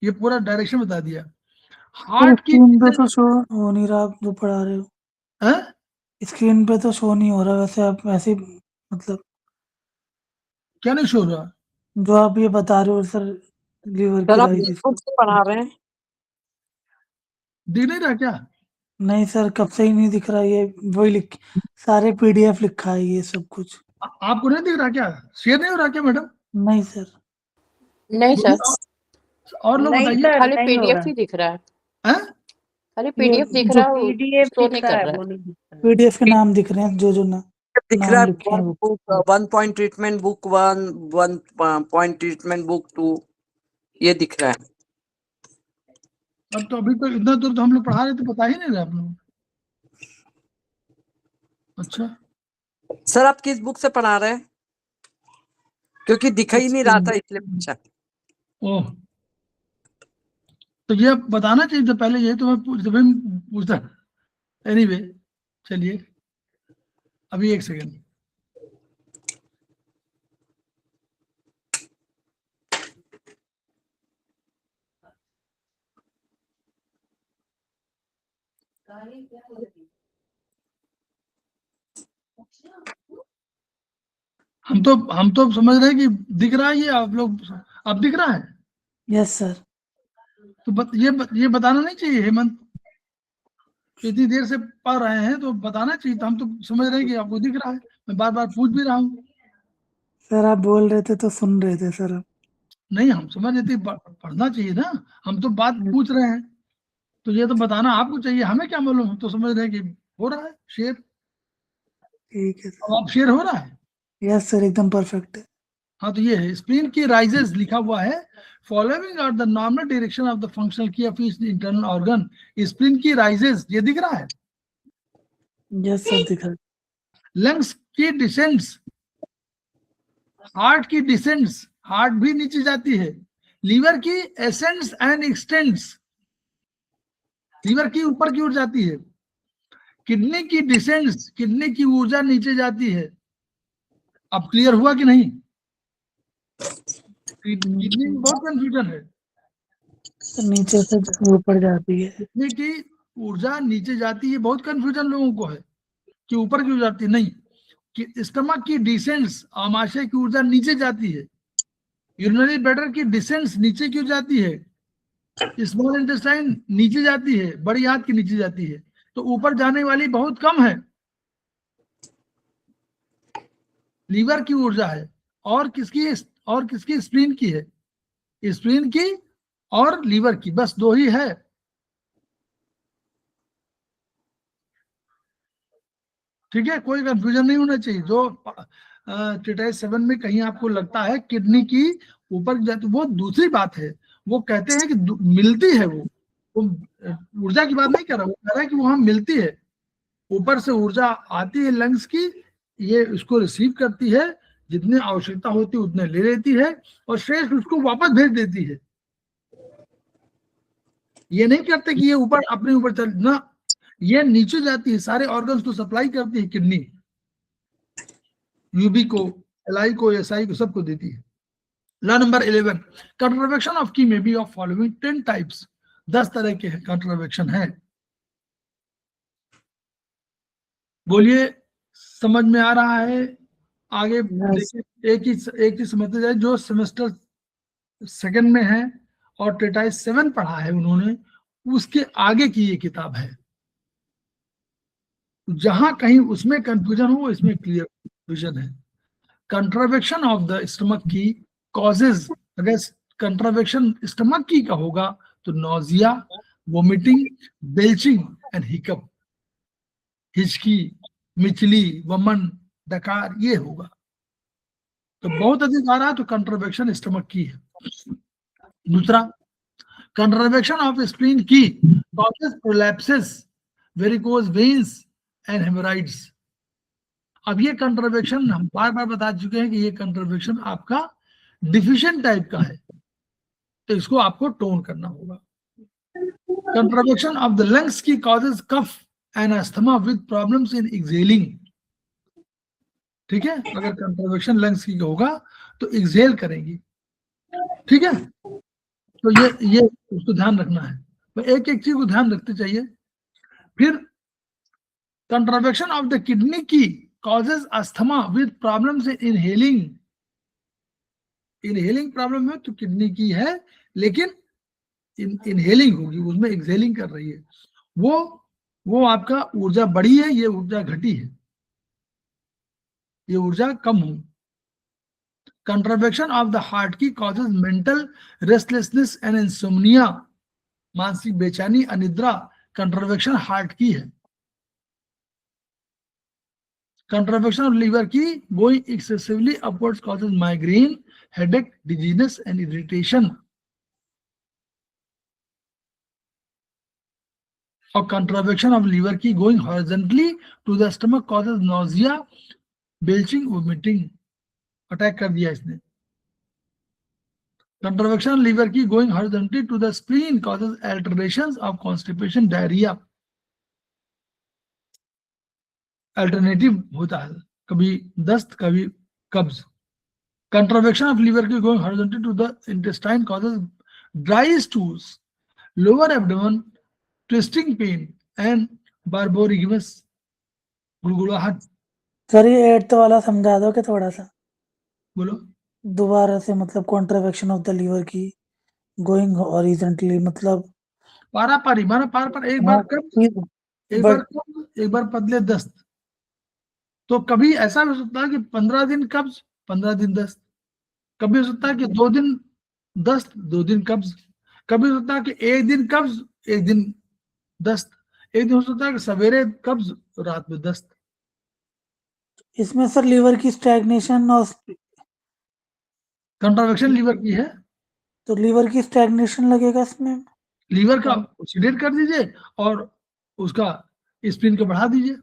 ये पूरा डायरेक्शन बता दिया। हार्ट की स्क्रीन पे तो शो हो नहीं रहा, आप जो पढ़ा रहे हो हाँ? स्क्रीन पे तो शो नहीं हो रहा, वैसे आप वैसे मतलब क्या नहीं शो रहा? जो आप ये बता रहे हो सर, लीवर सर की आप राइजेस। बुक से पढ़ा रहे हैं? दिख नहीं रहा क्या? नहीं सर, कब से ही नहीं दिख रहा, ये वही लिख सारे पीडीएफ लिखा है ये सब कुछ। आपको नहीं दिख रहा क्या? शेयर नहीं हो रहा क्या मैडम? नहीं सर। नहीं सर, और लोग नहीं बताइए। सर, खाली नहीं हो पीडीएफ रहा। ही दिख रहा है। हैं? खाली ये पीडीएफ दिख जो रहा है, वो पीडीएफ शो दिख नहीं रहा कर है, रहा वो है। नहीं दिख रहा है। पीडीएफ के नाम दिख रहे हैं, जो दिख नाम रहा है लिखे हैं वो। Book 1 point treatment book 1, 1 point treatment book 2, ये दिख रहा है। अब तो अभी तो इतना दूर तो हम लोग पढ़ा रहे थे, बता ही नहीं रहे आप लोग। अच्छा, सर आप किस बुक से पढ़ा रहे हैं? क्योंकि दिखा ही नहीं रहा था इसलिए पूछा। ओह, तो ये बताना चाहिए था पहले, ये तो मैं पूछता। एनीवे, चलिए अभी एक सेकेंड। हम तो समझ रहे हैं कि दिख रहा है, ये आप लोग अब दिख रहा है। Yes sir. तो ये बताना नहीं चाहिए हेमंत, इतनी देर से पढ़ रहे हैं तो बताना चाहिए। तो हम तो समझ रहे हैं कि आपको दिख रहा है, मैं बार बार पूछ भी रहा हूँ। सर आप बोल रहे थे तो सुन रहे थे सर। नहीं, हम समझ रहे थे, पढ़ना चाहिए ना, हम तो बात पूछ रहे हैं, तो ये तो बताना आपको चाहिए, हमें क्या मालूम, हम तो समझ रहे हैं कि हो रहा है शेयर। ठीक है अब आप शेयर हो रहा है? यस सर, एकदम परफेक्ट है। हाँ, तो ये है स्प्लीन की राइजेस लिखा हुआ है। Following are the normal direction of the functional qi of each internal organ. Spleen qi rises, ये दिख रहा है। यस सर, दिख रहा है। लंग्स की डिसेंट्स, हार्ट की डिसेंट्स, हार्ट भी नीचे जाती है। लीवर की एसेंट्स एंड एक्सटेंट्स, लीवर की ऊपर की ओर जाती है। किडनी की डिसेंट्स, किडनी की ऊर्जा नीचे जाती है। अब क्लियर हुआ कि नहीं? किडनी में बहुत कंफ्यूजन है। तो नीचे से ऊपर जाती है। किडनी की ऊर्जा नीचे जाती है, बहुत कंफ्यूजन लोगों को है कि ऊपर क्यों जाती है। नहीं, कि स्टमक की डिसेंट्स, आमाशय की ऊर्जा नीचे जाती है। यूरिनरी ब्लैडर की डिसेंट्स नीचे क्यों जाती है? स्मॉल इंटेस्टाइन नीचे जाती है, बड़ी आंत की नीचे जाती है, तो ऊपर जाने वाली बहुत कम है। लीवर की ऊर्जा है, और किसकी स्प्लीन की है। स्प्लीन की और लीवर की, बस दो ही है। ठीक है, कोई कंफ्यूजन नहीं होना चाहिए। जो टिटाइस 7 में कहीं आपको लगता है किडनी की ऊपर जाती, वो दूसरी बात है। वो कहते हैं कि मिलती है वो ऊर्जा की बात नहीं कर रहा, वो कह रहा है कि वहां मिलती है, ऊपर से ऊर्जा आती है लंग्स की, ये उसको रिसीव करती है, जितनी आवश्यकता होती है उतने ले लेती है, और शेष उसको वापस भेज देती है। ये नहीं करते कि ये ऊपर अपने ऊपर चल ना, ये नीचे जाती है, सारे ऑर्गन्स को सप्लाई करती है किडनी, यूबी को, एलआई को, एसआई को, सबको देती है। लॉ नंबर 11, कंट्रावेक्शन ऑफ की में बी ऑफ फॉलोइंग 10 टाइप्स। 10 तरह के कंट्रावेक्शन है। बोलिए, समझ में आ रहा है? आगे देखिए, एक ही समझते जाए। जो सेमेस्टर सेकंड में है और टिटाइस 7 पढ़ा है उन्होंने, उसके आगे की ये किताब है। जहां कहीं उसमें कंफ्यूजन हो, इसमें क्लियर विजन है। कंट्रावेक्शन ऑफ द स्टमक की कॉजेज, अगर कंट्रावेक्शन स्टमक की का होगा तो nausea, vomiting, belching and hiccup, हिचकी, मिचली, वमन, डकार, ये होगा। तो बहुत अधिक आ रहा है तो कंट्रावेक्शन स्टमक की है। दूसरा, contravection of spleen qi causes prolapsis, varicose veins and hemorrhoids. अब ये कंट्रावेक्शन हम बार बार बता चुके हैं कि ये कंट्रावेक्शन आपका डिफिशिएंट टाइप का है, तो इसको आपको टोन करना होगा। Contravection of the lungs qi causes cough and asthma with problems in exhaling. ठीक है, अगर कंट्रावेक्शन लंग्स की होगा तो एक्सेल करेंगी। ठीक है, तो ये उसको ध्यान रखना है, तो एक एक चीज को ध्यान रखते चाहिए। फिर कंट्रावेक्शन ऑफ द किडनी की causes asthma with problems in inhaling। Inhaling problem है तो किडनी की है, लेकिन इनहेलिंग होगी, उसमें एक्सेलिंग कर रही है, वो आपका ऊर्जा बढ़ी है, ये ऊर्जा घटी है, ये ऊर्जा कम हो। Contravection of the heart qi causes mental restlessness and insomnia, मानसिक बेचैनी, अनिद्रा, कंट्रावेक्शन हार्ट की है। Contravection of liver qi going excessively upwards causes migraine, headache, dizziness and irritation. और contravection of liver qi going horizontally to the stomach causes nausea, belching, vomiting। Attack कर दिया इसने। Contravection liver qi going horizontally to the spleen causes alterations of constipation, diarrhea। Alternative होता है, कभी दस्त कभी कब्ज। Contravection of liver qi going horizontally to the intestine causes dry stools, lower abdomen, twisting pain and barborigmus, गुड़गुड़ाहट। Sir ये 8th वाला समझा दो कि थोड़ा सा बोलो, दोबारा से, मतलब कॉन्ट्रावेक्शन of the liver qi going horizontally, मतलब पारा पारी माना पार पर, एक बार कब्ज, एक बार कब्ज, एक बार पतले दस्त। तो कभी ऐसा हो सकता है कि 15 दिन कब्ज, 15 दिन दस्त। कभी हो सकता है कि 2 दिन दस्त, 2 दिन कब्ज। कभी हो सकता है कि 1 दिन कब्ज, 1 दिन दस्त। एक दिन हो सकता है कि सवेरे कब्ज, रात में दस्त। इसमें सर लीवर की स्टैग्नेशन और कंट्रावेक्शन लीवर की है, तो लीवर की स्टैग्नेशन लगेगा इसमें। लीवर का ऑक्सीडेट कर दीजिए और उसका स्पिन को बढ़ा दीजिए,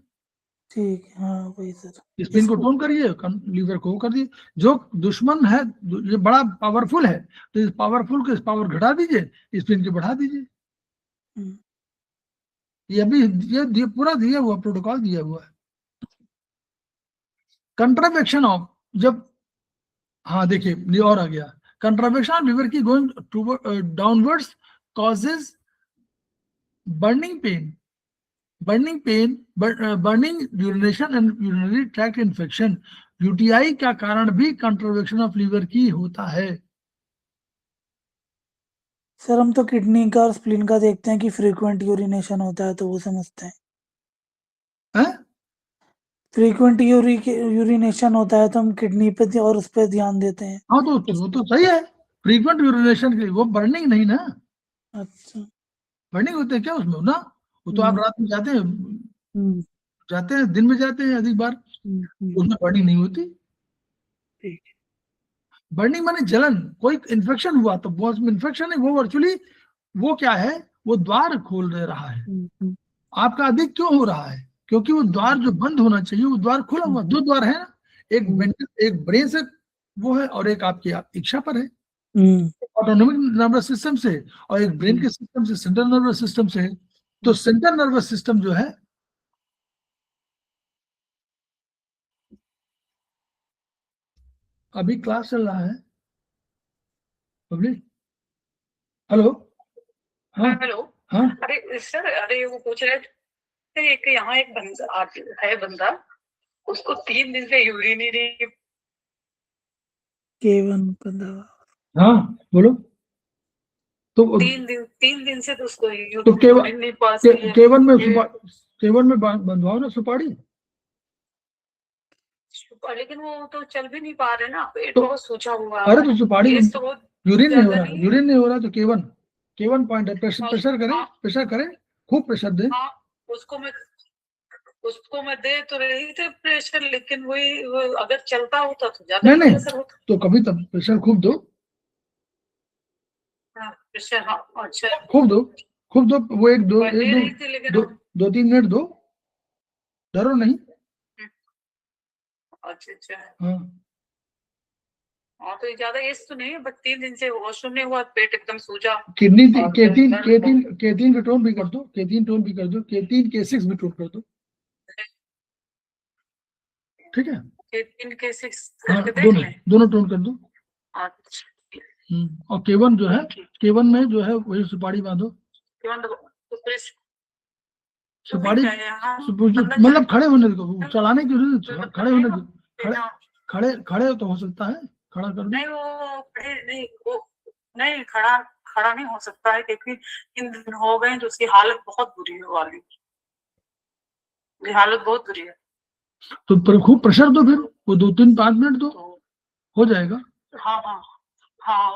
ठीक है, हाँ वही सर। स्पिन को टोन करिए, लीवर को कर दीजिए। जो दुश्मन है ये बड़ा पावरफुल है, तो इस पावरफुल को, इस पावर घटा दीजिए, स्पिन को बढ़ा दीजिए। हम्म, ये अभी ये पूरा दिया हुआ प्रोटोकॉल दिया हुआ है। कंट्रावेक्शन ऑफ, जब, हाँ देखिए ये और आ गया, कंट्रावेक्शन of liver qi going downwards causes burning pain, burning urination and urinary tract infection। UTI का कारण भी कंट्रावेक्शन ऑफ लीवर की होता है। सर हम तो किडनी का और स्प्लीन का देखते हैं कि फ्रीक्वेंट यूरिनेशन होता है, तो वो समझते हैं। फ्रीक्वेंट यूरिनेशन होता है तो हम किडनी पे और उस पर ध्यान देते हैं। हाँ तो वो तो सही है, फ्रीक्वेंट यूरिनेशन के वो बर्निंग नहीं ना, अच्छा। बर्निंग होते हैं क्या उसमें ना, वो तो आप रात में जाते हैं, दिन में जाते हैं अधिक बार, उसमें बर्निंग नहीं होती। ठीक है। बर्निंग माने जलन, कोई इन्फेक्शन हुआ तो वो इन्फेक्शन है, वो एक्चुअली वो क्या है, वो द्वार खोल दे रहा है। आपका अधिक क्यों हो रहा है, क्योंकि वो द्वार जो बंद होना चाहिए वो द्वार खुला हुआ, दो द्वार है ना, एक ब्रेन से वो है और एक आपकी इच्छा पर है, ऑटोनोमिक नर्वस सिस्टम से, और एक ब्रेन के सिस्टम से, सेंट्रल नर्वस सिस्टम से है। तो सेंट्रल नर्वस सिस्टम जो है, अभी क्लास चल रहा है पब्लिक, हेलो, हाँ हेलो। हाँ, अरे सर, अरे वो पूछ रहे थे एक यहाँ एक बंदा है, बंदा उसको 3 दिन से यूरिन ही नहीं। केवन बंदा। हाँ बोलो। तो 3 दिन से तो उसको तो यूरिन नहीं पास किया। केवन में बंधवाओ ना सुपारी, लेकिन वो तो चल भी नहीं पा रहे ना, पेट तो बहुत सूजा हुआ अरे तो सुपारी, केस तो बहुत यूरिन नहीं हो ज्यादा रहा, यूरिन नहीं हो रहा तो केवन पॉइंट है, हाँ, प्रेशर करें, हाँ, प्रेशर करें, खूब प्रेशर दे। हाँ, उसको मैं दे तो रही थी प्रेशर, लेकिन वही वो अगर चलता होता तो ज्यादा नहीं प्रेशर होता। तो कभी तब प्रेशर खूब दो, हाँ, प्रेशर, हाँ, अच्छा खूब दो, वो एक दो, मैं दे रही थी, लेकिन 2-3 मिनट दो, डरो नहीं। अच्छा। हाँ हाँ, तो ज्यादा एज तो नहीं है, बट 3 दिन से वॉशरूम नहीं हुआ, पेट एकदम सूजा। किडनी और केतीन का टोन भी कर दो, केतीन K6 भी टोन कर दो, ठीक है। केटीन K6 हाँ करके देख लें। दोनों टोन कर दो। अच्छा, और केवन जो है, केवन में जो है वही सुपारी बांधो, सुपारी मतलब खड़े होने दो, चलाने की जरूरत, खड़े होने दो, खड़े तो हो सकता है, खड़ा कर दो। नहीं, वो खड़े नहीं, वो नहीं, खड़ा नहीं हो सकता है, क्योंकि इन दिन हो गए तो उसकी हालत बहुत बुरी है वाली, हालत बहुत बुरी है। तो खूब प्रेशर दो, फिर वो 2-3-5 मिनट दो, हो जाएगा। हाँ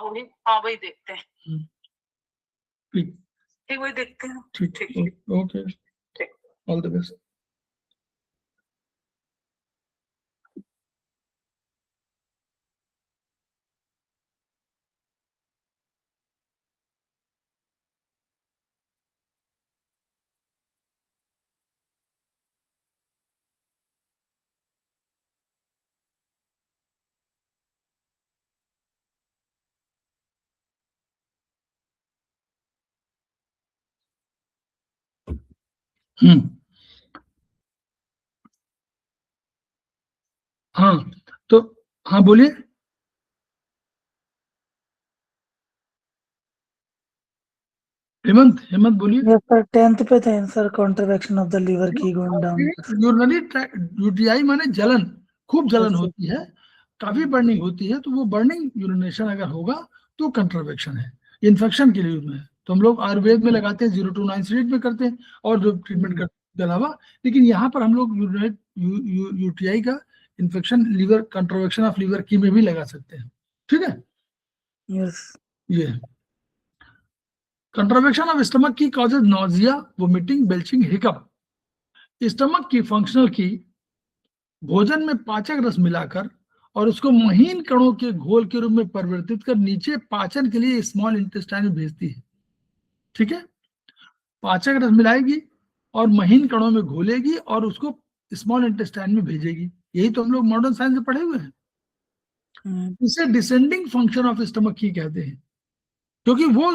वही देखते हैं। ठीक, वही देखते हैं। ठीक, ओके, ऑल द बेस्ट। हाँ तो हाँ बोलिए। हेमंत बोलिए। यस सर, 10th पे थे sir, contraction of the liver qi going down. Urinary UTI माने जलन, खूब जलन होती है, काफी बर्निंग होती है, तो वो बर्निंग यूरिनेशन अगर होगा तो कंट्रावेक्शन है, इन्फेक्शन के लिए उसमें। तो हम लोग आयुर्वेद में लगाते हैं, 0 to 9 स्टेज में करते हैं, और जो ट्रीटमेंट करते हैं के अलावा, लेकिन यहाँ पर हम लोग यूटीआई का इन्फेक्शन, लीवर कंट्रावेक्शन ऑफ लीवर की में भी लगा सकते हैं, ठीक है। यस। ये कंट्रावेक्शन ऑफ स्टमक की causes nausea, vomiting, belching, hiccup. Stomach की फंक्शनल की भोजन में पाचक रस मिलाकर और उसको महीन कणों के घोल के रूप में परिवर्तित कर नीचे पाचन के लिए स्मॉल इंटेस्टाइन में भेजती है, ठीक है। पाचक रस मिलाएगी और महीन कणों में घोलेगी और उसको स्मॉल इंटेस्टाइन में भेजेगी, यही तो हम लोग मॉडर्न साइंस में पढ़े हुए हैं। इसे डिसेंडिंग फंक्शन ऑफ स्टमक की कहते हैं, क्योंकि वो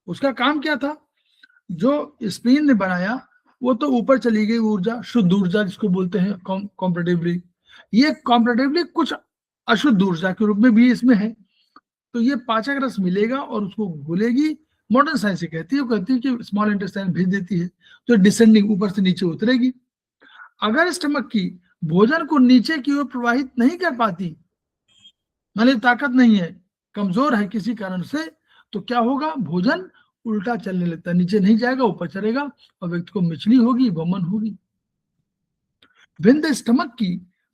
उसका काम क्या था, जो स्प्लीन ने बनाया वो तो ऊपर चली गई ऊर्जा, शुद्ध ऊर्जा जिसको बोलते हैं कॉम्परेटिवली, ये कॉम्परेटिवली कुछ अशुद्ध ऊर्जा के रूप में भी इसमें है। तो ये पाचक रस मिलेगा और उसको घुलेगी, मॉडर्न साइंस कहती है कि स्मॉल इंटेस्टाइन भेज देती है, तो डिसेंडिंग ऊपर से नीचे उतरेगी। अगर स्टमक की भोजन को नीचे की ओर प्रवाहित नहीं कर पाती, मतलब ताकत नहीं है, कमजोर है किसी कारण से, तो क्या होगा, भोजन उल्टा चलने लगता है, नीचे नहीं जाएगा, ऊपर चलेगा और व्यक्ति को मिचली होगी, वमन होगी। When the stomach की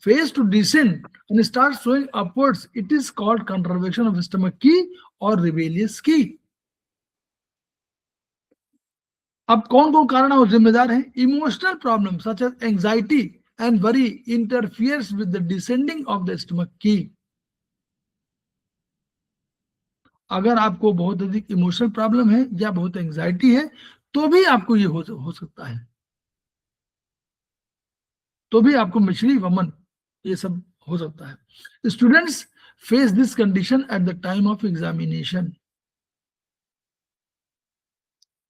fails to descend and starts flowing upwards, it is called contraction of stomach key or rebellious key. अब कौन कौन कारण और जिम्मेदार हैं? Emotional problem such as anxiety and worry interferes with the descending of the stomach qi. अगर आपको बहुत अधिक इमोशनल प्रॉब्लम है या बहुत एंजाइटी है तो भी आपको ये हो सकता है, तो भी आपको मिचली वमन ये सब हो सकता है. Students face this condition at the time of examination.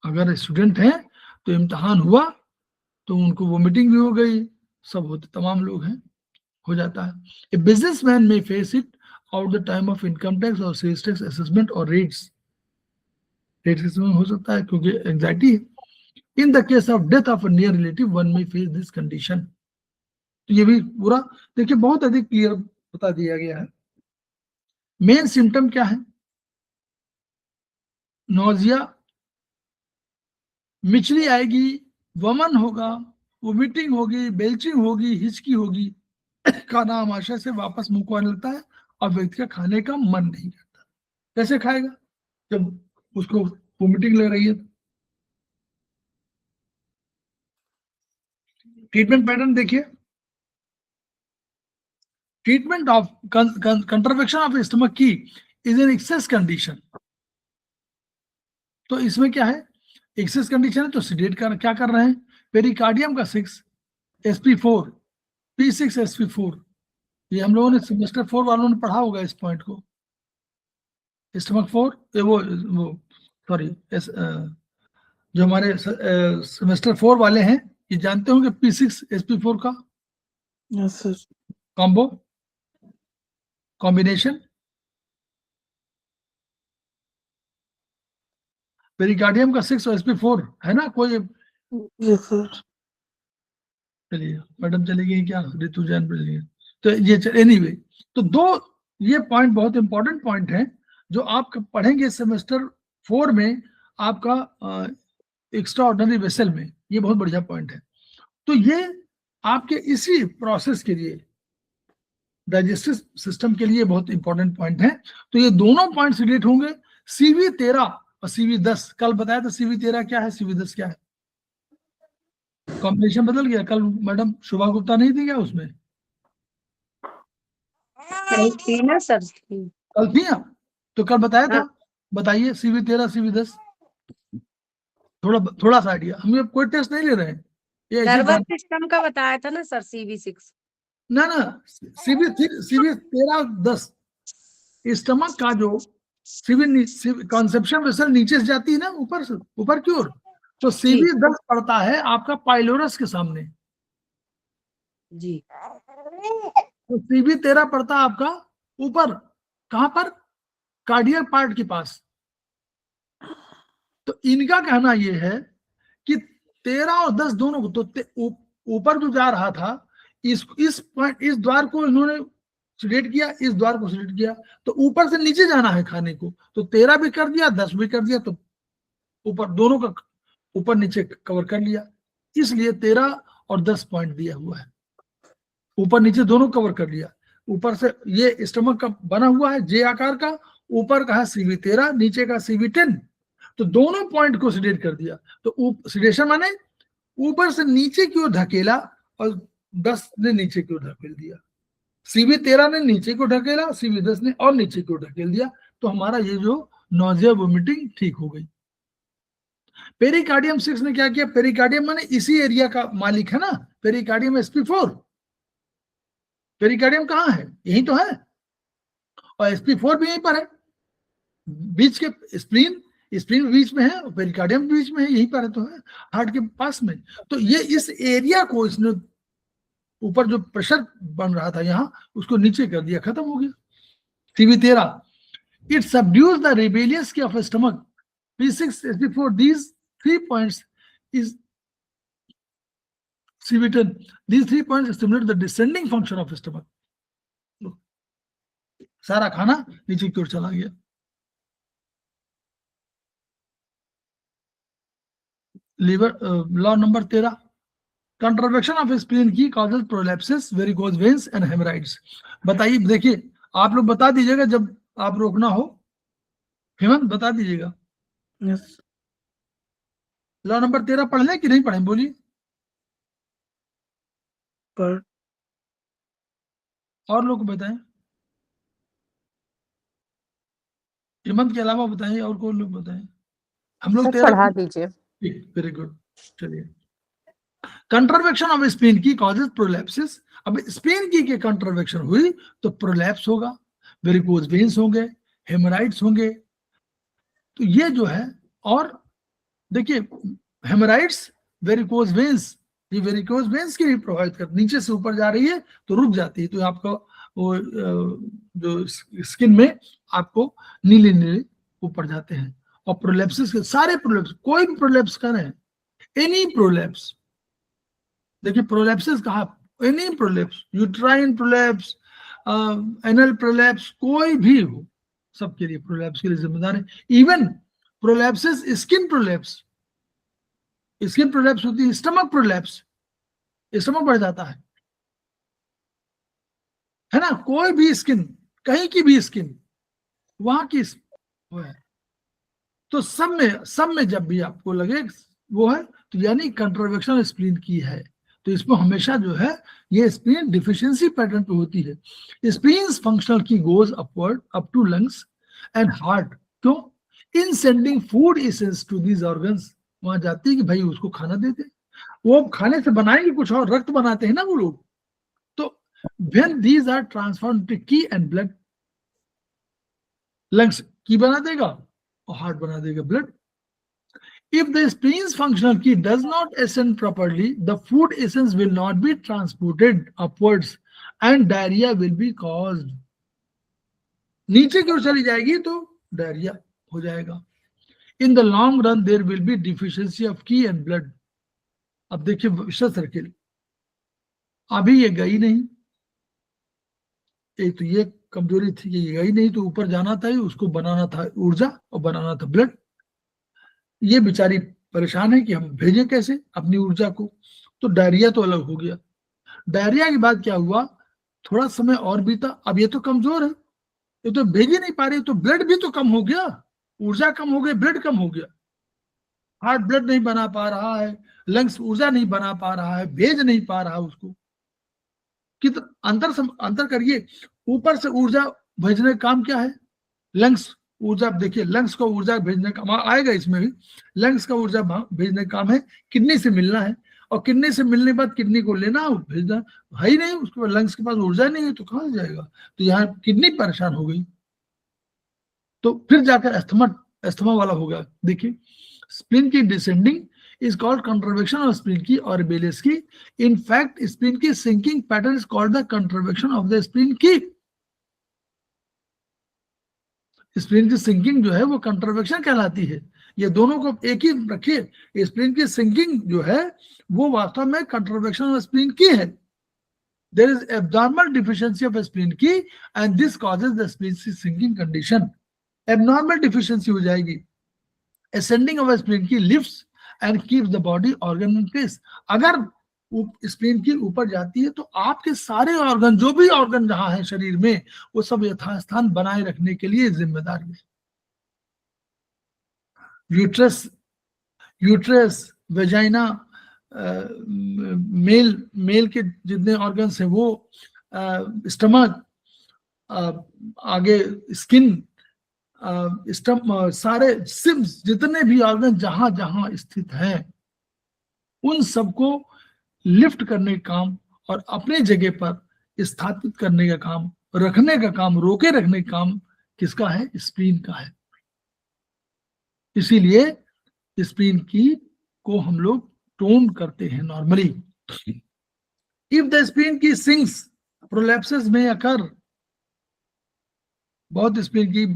अगर स्टूडेंट हैं तो इम्तिहान हुआ तो उनको वोमिटिंग भी हो गई, सब होते, तमाम लोग हैं, हो जाता है. ए बिजनेसमैन में face it out the time of income tax और सेल्स टैक्स असेसमेंट और रेट्स असेसमेंट हो सकता है क्योंकि एंजाइटी है. In the case of death of a near relative one में फेस दिस कंडीशन. तो ये भी पूरा देखिए बहुत अधिक क्लियर बता दिया गया है. मेन सिम्टम क्या है? नोजिया, मिचली आएगी, वमन होगा, वोमिटिंग होगी, बेल्चिंग होगी, हिचकी होगी, खाना आमाशय से वापस मुंह को आने लगता है और व्यक्ति का खाने का मन नहीं करता. कैसे खाएगा जब उसको वोमिटिंग लग रही है? ट्रीटमेंट पैटर्न देखिए. Treatment of contravection of stomach की इज एन एक्सेस कंडीशन. तो इसमें क्या है? एक्सेस कंडीशन है तो सीडेट का क्या कर रहे हैं? पेरिकार्डियम का 6 sp4 p6 sp4, ये हम लोगों ने सेमेस्टर 4 वालों ने पढ़ा होगा इस पॉइंट को. स्टमक 4 वो सॉरी जो हमारे सेमेस्टर 4 वाले हैं ये जानते होंगे p6 sp4 का yes sir. Combo combination. Pericardium का 6 और sp4 है ना कोई? Yes sir. चलिए मैडम चली गई क्या? ऋतु जैन बोल रही. तो ये एनीवे तो दो ये पॉइंट बहुत इंपॉर्टेंट पॉइंट है जो आप पढ़ेंगे सेमेस्टर 4 में आपका एक्स्ट्रा ऑर्डिनरी वेसल में. ये बहुत बढ़िया पॉइंट है. तो ये आपके इसी प्रोसेस के लिए डाइजेस्टिव सिस्टम के लिए बहुत इंपॉर्टेंट पॉइंट है. तो ये दोनों पॉइंट रिलेट होंगे. CV13 और CV10 कल बताया था. CV13 क्या है, CV10 क्या है? कॉम्बिनेशन बदल गया. कल मैडम शोभा गुप्ता नहीं थी क्या उसमें? नहीं थी ना सर. कल थी ना तो कल बताया था. बताइए CV13 CV10 थोड़ा सा आइडिया. हम कोई टेस्ट नहीं ले रहे हैं, ये नर्वस सिस्टम का बताया था ना सर. CV6 ना CV13-10 स्टमक का जो कॉन्सेप्शन वेसल नीचे से जाती है ना ऊपर से, ऊपर की ओर. तो CV10 पड़ता है आपका पाइलोरस के सामने जी. तो CV13 पड़ता है आपका ऊपर. कहां पर? कार्डियक पार्ट के पास. तो इनका कहना यह है कि 13 और 10 दोनों को तो ऊपर जो जा रहा था इस द्वार को इन्होंने सिलेक्ट किया, इस द्वार को सिलेक्ट किया. तो ऊपर से नीचे जाना है खाने को, तो 13 भी कर दिया, 10 भी कर दिया, तो ऊपर दोनों का ऊपर नीचे कवर कर लिया. इसलिए 13 और 10 पॉइंट दिया हुआ है. ऊपर नीचे दोनों कवर कर लिया. ऊपर से ये स्टमक का बना हुआ है जे आकार का, ऊपर का है CV13, नीचे का CV10. तो दोनों पॉइंट को सिलेक्ट कर दिया. तो सिलेक्शन माने ऊपर से नीचे की ओर धकेला और 10 ने नीचे की ओर धकेल दिया. CV13 ने नीचे को ढकेला, CV10 ने और नीचे को ढकेल दिया. तो हमारा ये जो नोजिया वोमिटिंग ठीक हो गई. पेरिकार्डियम 6 ने क्या किया? पेरिकार्डियम माने इसी एरिया का मालिक है ना. Pericardium sp4. पेरिकार्डियम कहाँ है? यही तो है. और sp4 भी यहीं पर है, बीच के स्प्लीन बीच में है और पेरिकार्डियम बीच में है, यहीं पर है तो है, हार्ट के पास में. तो ये इस एरिया को इसने ऊपर जो प्रेशर बन रहा था यहाँ उसको नीचे कर दिया, खत्म हो गया. CV13 it subdues the rebellious key of a stomach. P6 sp4 these 3 points is CV10. These 3 points stimulate the descending function of stomach. सारा खाना नीचे की ओर चला गया. Liver law number 13 contravection of spleen qi causes prolapsis, varicose veins and hemorrhoids. बताइए, देखिए आप लोग बता दीजिएगा जब आप रोकना हो। हेमंत बता दीजिएगा। यस लॉ नंबर 13 पढ़ लें कि नहीं पढ़ें, बोलिए। पर और लोग को बताएं, हेमंत के अलावा बताएं, और कौन लोग बताएं। हम लोग 13 पढ़ा दीजिए। Very good. चलिए, कंट्रवेक्शन ऑफ स्प्लीन की कॉजेज प्रोलैप्सिस। अब स्प्लीन की के कंट्रवेक्शन हुई तो प्रोलैप्स होगा, वेरिकोज वेन्स होंगे, हेमराइड्स होंगे। तो ये जो है, और देखिए हेमराइड्स, वेरिकोज वेन्स, ये वेरिकोज वेन्स की भी प्रभावित कर, नीचे से ऊपर जा रही है तो रुक जाती है, तो आपको वो जो स्किन में आपको नीले नीले ऊपर जाते हैं। और प्रोलैप्सिस के सारे प्रोलैप्स, कोई भी प्रोलैप्स करें, एनी प्रोलैप्स, देखिए प्रोलैप्सिस कहा, any prolapse, uterine prolapse, anal prolapse, कोई भी हो, सबके लिए प्रोलैप्स के लिए जिम्मेदार है। Even prolapsis, skin prolapse, skin prolapse होती है, स्टमक प्रोलैप्स, स्टमक बढ़ जाता है ना, कोई भी स्किन, कहीं की भी स्किन, वहां की वो है। तो सब में जब भी आपको लगे वो है, तो यानी कंट्रवेक्शन स्प्लीन की है, तो इसमें हमेशा जो है ये स्प्लीन डिफिशियंसी पैटर्न पे होती है। Spleen's functional qi goes upward up to lungs and heart. क्यों? In sending food essence to these organs, वहां जाती है कि भाई उसको खाना देते, वो खाने से बनाएंगे कुछ और, रक्त बनाते हैं ना वो लोग। तो when these are transformed to qi and blood, lungs qi बना देगा और हार्ट बना देगा blood. If the spleen's functional key does not ascend properly, the food essence will not be transported upwards and diarrhea will be caused. नीचे की ओर चली जाएगी तो डायरिया हो जाएगा। In the long run there will be deficiency of key and blood. अब देखिए विशेष circle, अभी ये गई नहीं, एक तो ये कमजोरी थी कि ये गई नहीं, तो ऊपर जाना था, उसको बनाना था ऊर्जा और बनाना था ब्लड। ये बेचारी परेशान है कि हम भेजें कैसे अपनी ऊर्जा को, तो डायरिया तो अलग हो गया। डायरिया के बाद क्या हुआ, थोड़ा समय और बीता, अब ये तो कमजोर है, ये तो भेज ही नहीं पा रही, तो ब्लड भी तो कम हो गया, ऊर्जा कम हो गई, ब्लड कम हो गया। हार्ट ब्लड नहीं बना पा रहा है, लंग्स ऊर्जा नहीं बना पा रहा है, भेज नहीं पा रहा उसको। अंतर करिए, ऊपर से ऊर्जा भेजने का काम क्या है, लंग्स ऊर्जा, देखिए लंग्स को ऊर्जा भेजने का आएगा, इसमें भी लंग्स का ऊर्जा भेजने का काम है, किडनी से मिलना है, और किडनी से मिलने के बाद किडनी को लेना और भेजना है ही नहीं, उसके बाद लंग्स के पास ऊर्जा नहीं है तो कहां से जाएगा, तो यहाँ किडनी परेशान हो गई, तो फिर जाकर अस्थमा वाला होगा। देखिए स्प्लीन की descending is called contrivection of spleen key or Bayes key. In fact, spleen key sinking pattern is called the contrivection of the spleen key. Spleen qi sinking जो है वो कंट्रवेक्शन कहलाती है। ये दोनों को एक ही रखिए, स्प्लीन की सिंकिंग जो है वो वास्तव में कंट्रवेक्शन ऑफ स्प्लीन की है। There is abnormal deficiency of spleen qi and this causes the spleen qi sinking condition. Abnormal deficiency हो जाएगी, ascending of spleen qi lifts and keeps the body organ in place. अगर spleen qi ऊपर जाती है तो आपके सारे organ, जो भी ऑर्गन जहां है शरीर में, वो सब यथास्थान बनाए रखने के लिए जिम्मेदार है। यूट्रस, वेजाइना, मेल के जितने ऑर्गन्स हैं वो, स्टमक, आगे स्किन, सारे सिम्स, जितने भी ऑर्गन जहां जहां स्थित हैं, उन सबको लिफ्ट करने का काम और अपने जगह पर स्थापित करने का काम, रखने का काम, रोके रखने का काम किसका है, स्प्लीन का है। इसीलिए स्प्लीन की को हम लोग टोन करते हैं नॉर्मली। इफ द स्प्लीन की सिंक्स, प्रोलैप्सिस में अकर, बहुत स्प्लीन की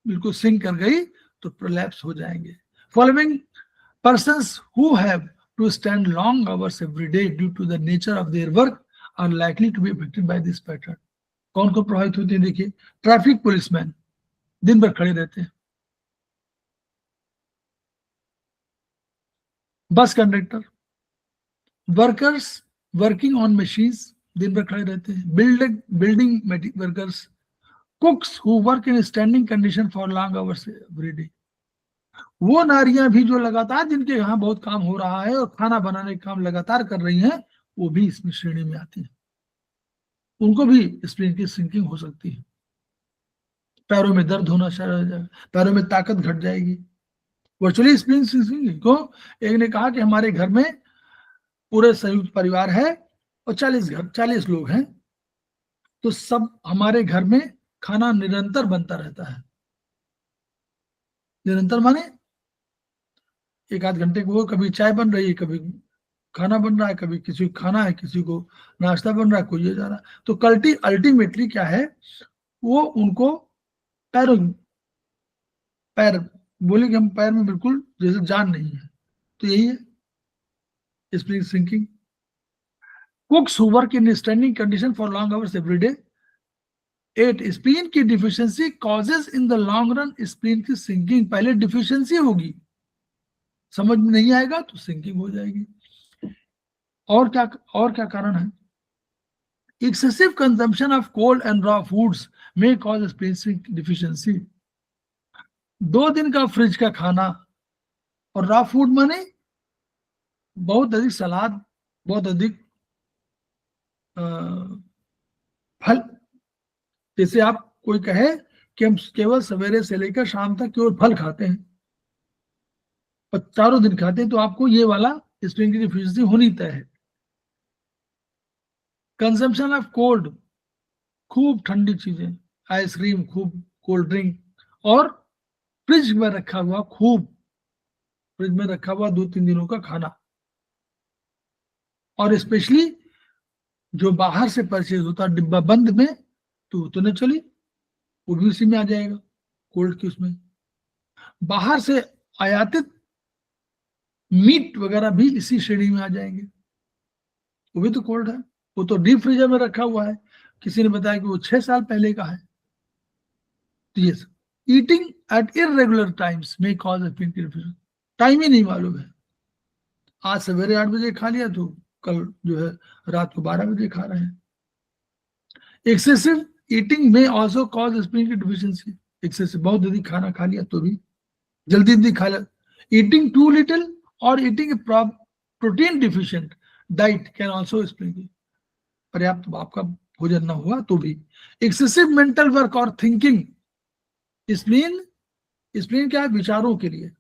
बिल्कुल सिंक कर गई तो प्रोलैप्स हो जाएंगे। Following persons who have to stand long hours every day due to the nature of their work are likely to be affected by this pattern. कौन कौन प्रभावित होते हैं, देखिए ट्रैफिक पुलिसमैन दिन भर खड़े रहते हैं, bus conductor, workers working on machines, दिन भर खड़े रहते हैं, building workers, कुक्स who work in standing condition for long hours every day, वो नारियां भी जो लगातार जिनके यहाँ बहुत काम हो रहा है और खाना बनाने का काम लगातार कर रही हैं, वो भी इसमें श्रेणी में आती हैं, उनको भी स्प्लीन की सिंकिंग हो सकती है। पैरों में दर्द होना शुरू हो जाएगा, पैरों में ताकत घट जाएगी, वर्चुअली स्प्लीन सिंकिंग को। एक ने कहा कि हमारे घर में पूरे संयुक्त परिवार है और 40 लोग हैं, तो सब हमारे घर में खाना निरंतर बनता रहता है। निरंतर माने 1-8 घंटे को कभी चाय बन रही है, कभी खाना बन रहा है, कभी किसी को खाना है, किसी को नाश्ता बन रहा है, कोई ये जा रहा है। तो अल्टीमेटली क्या है, वो उनको पैर बोले कि हम पैर में बिल्कुल जैसे जान नहीं है, तो यही है spleen sinking. Cooks who work in standing condition for long hours every day, 8 spleen qi deficiency causes in the long run spleen qi sinking. पहले डिफिशियंसी होगी, समझ में नहीं आएगा तो सिंकिंग हो जाएगी। और क्या कारण है, excessive consumption of cold and raw foods में कॉज स्प्लीन डिफिशियंसी। 2 दिन का फ्रिज का खाना और रॉ फूड माने बहुत अधिक सलाद, बहुत अधिक फल। जैसे आप कोई कहे कि हम केवल सवेरे से लेकर शाम तक केवल फल खाते हैं, पर चारों दिन खाते हैं, तो आपको ये वाला स्प्लीन की डिफिशियंसी होनी तय है। कंजम्पशन ऑफ कोल्ड, खूब ठंडी चीजें, आइसक्रीम, खूब कोल्ड ड्रिंक, और फ्रिज में रखा हुआ 2-3 दिनों का खाना, और स्पेशली जो बाहर से परचेज होता है डिब्बा बंद में, तो नहीं चली, वो भी उसी में आ जाएगा, कोल्ड की उसमें। बाहर से आयातित मीट वगैरह भी इसी श्रेणी में आ जाएंगे, वो भी तो कोल्ड है, वो तो डीप फ्रीजर में रखा हुआ है, किसी ने बताया कि वो 6 साल पहले का है। तो ये ईटिंग एट इरेगुलर टाइम्स में cause spleen qi deficiency. Time ही नहीं मालूम है, आज सवेरे 8 बजे खा लिया तो कल जो है रात को 12 बजे खा रहे हैं। एक्सेसिव ईटिंग में also cause spleen qi deficiency. Excessive, बहुत अधिक खाना खा लिया तो भी, जल्दी खा लिया। ईटिंग टू लिटिल और eating protein deficient diet can also spleen की। पर्याप्त आपका भोजन न हुआ तो भी। एक्सेसिव मेंटल वर्क और थिंकिंग, स्प्लीन क्या है, विचारों के लिए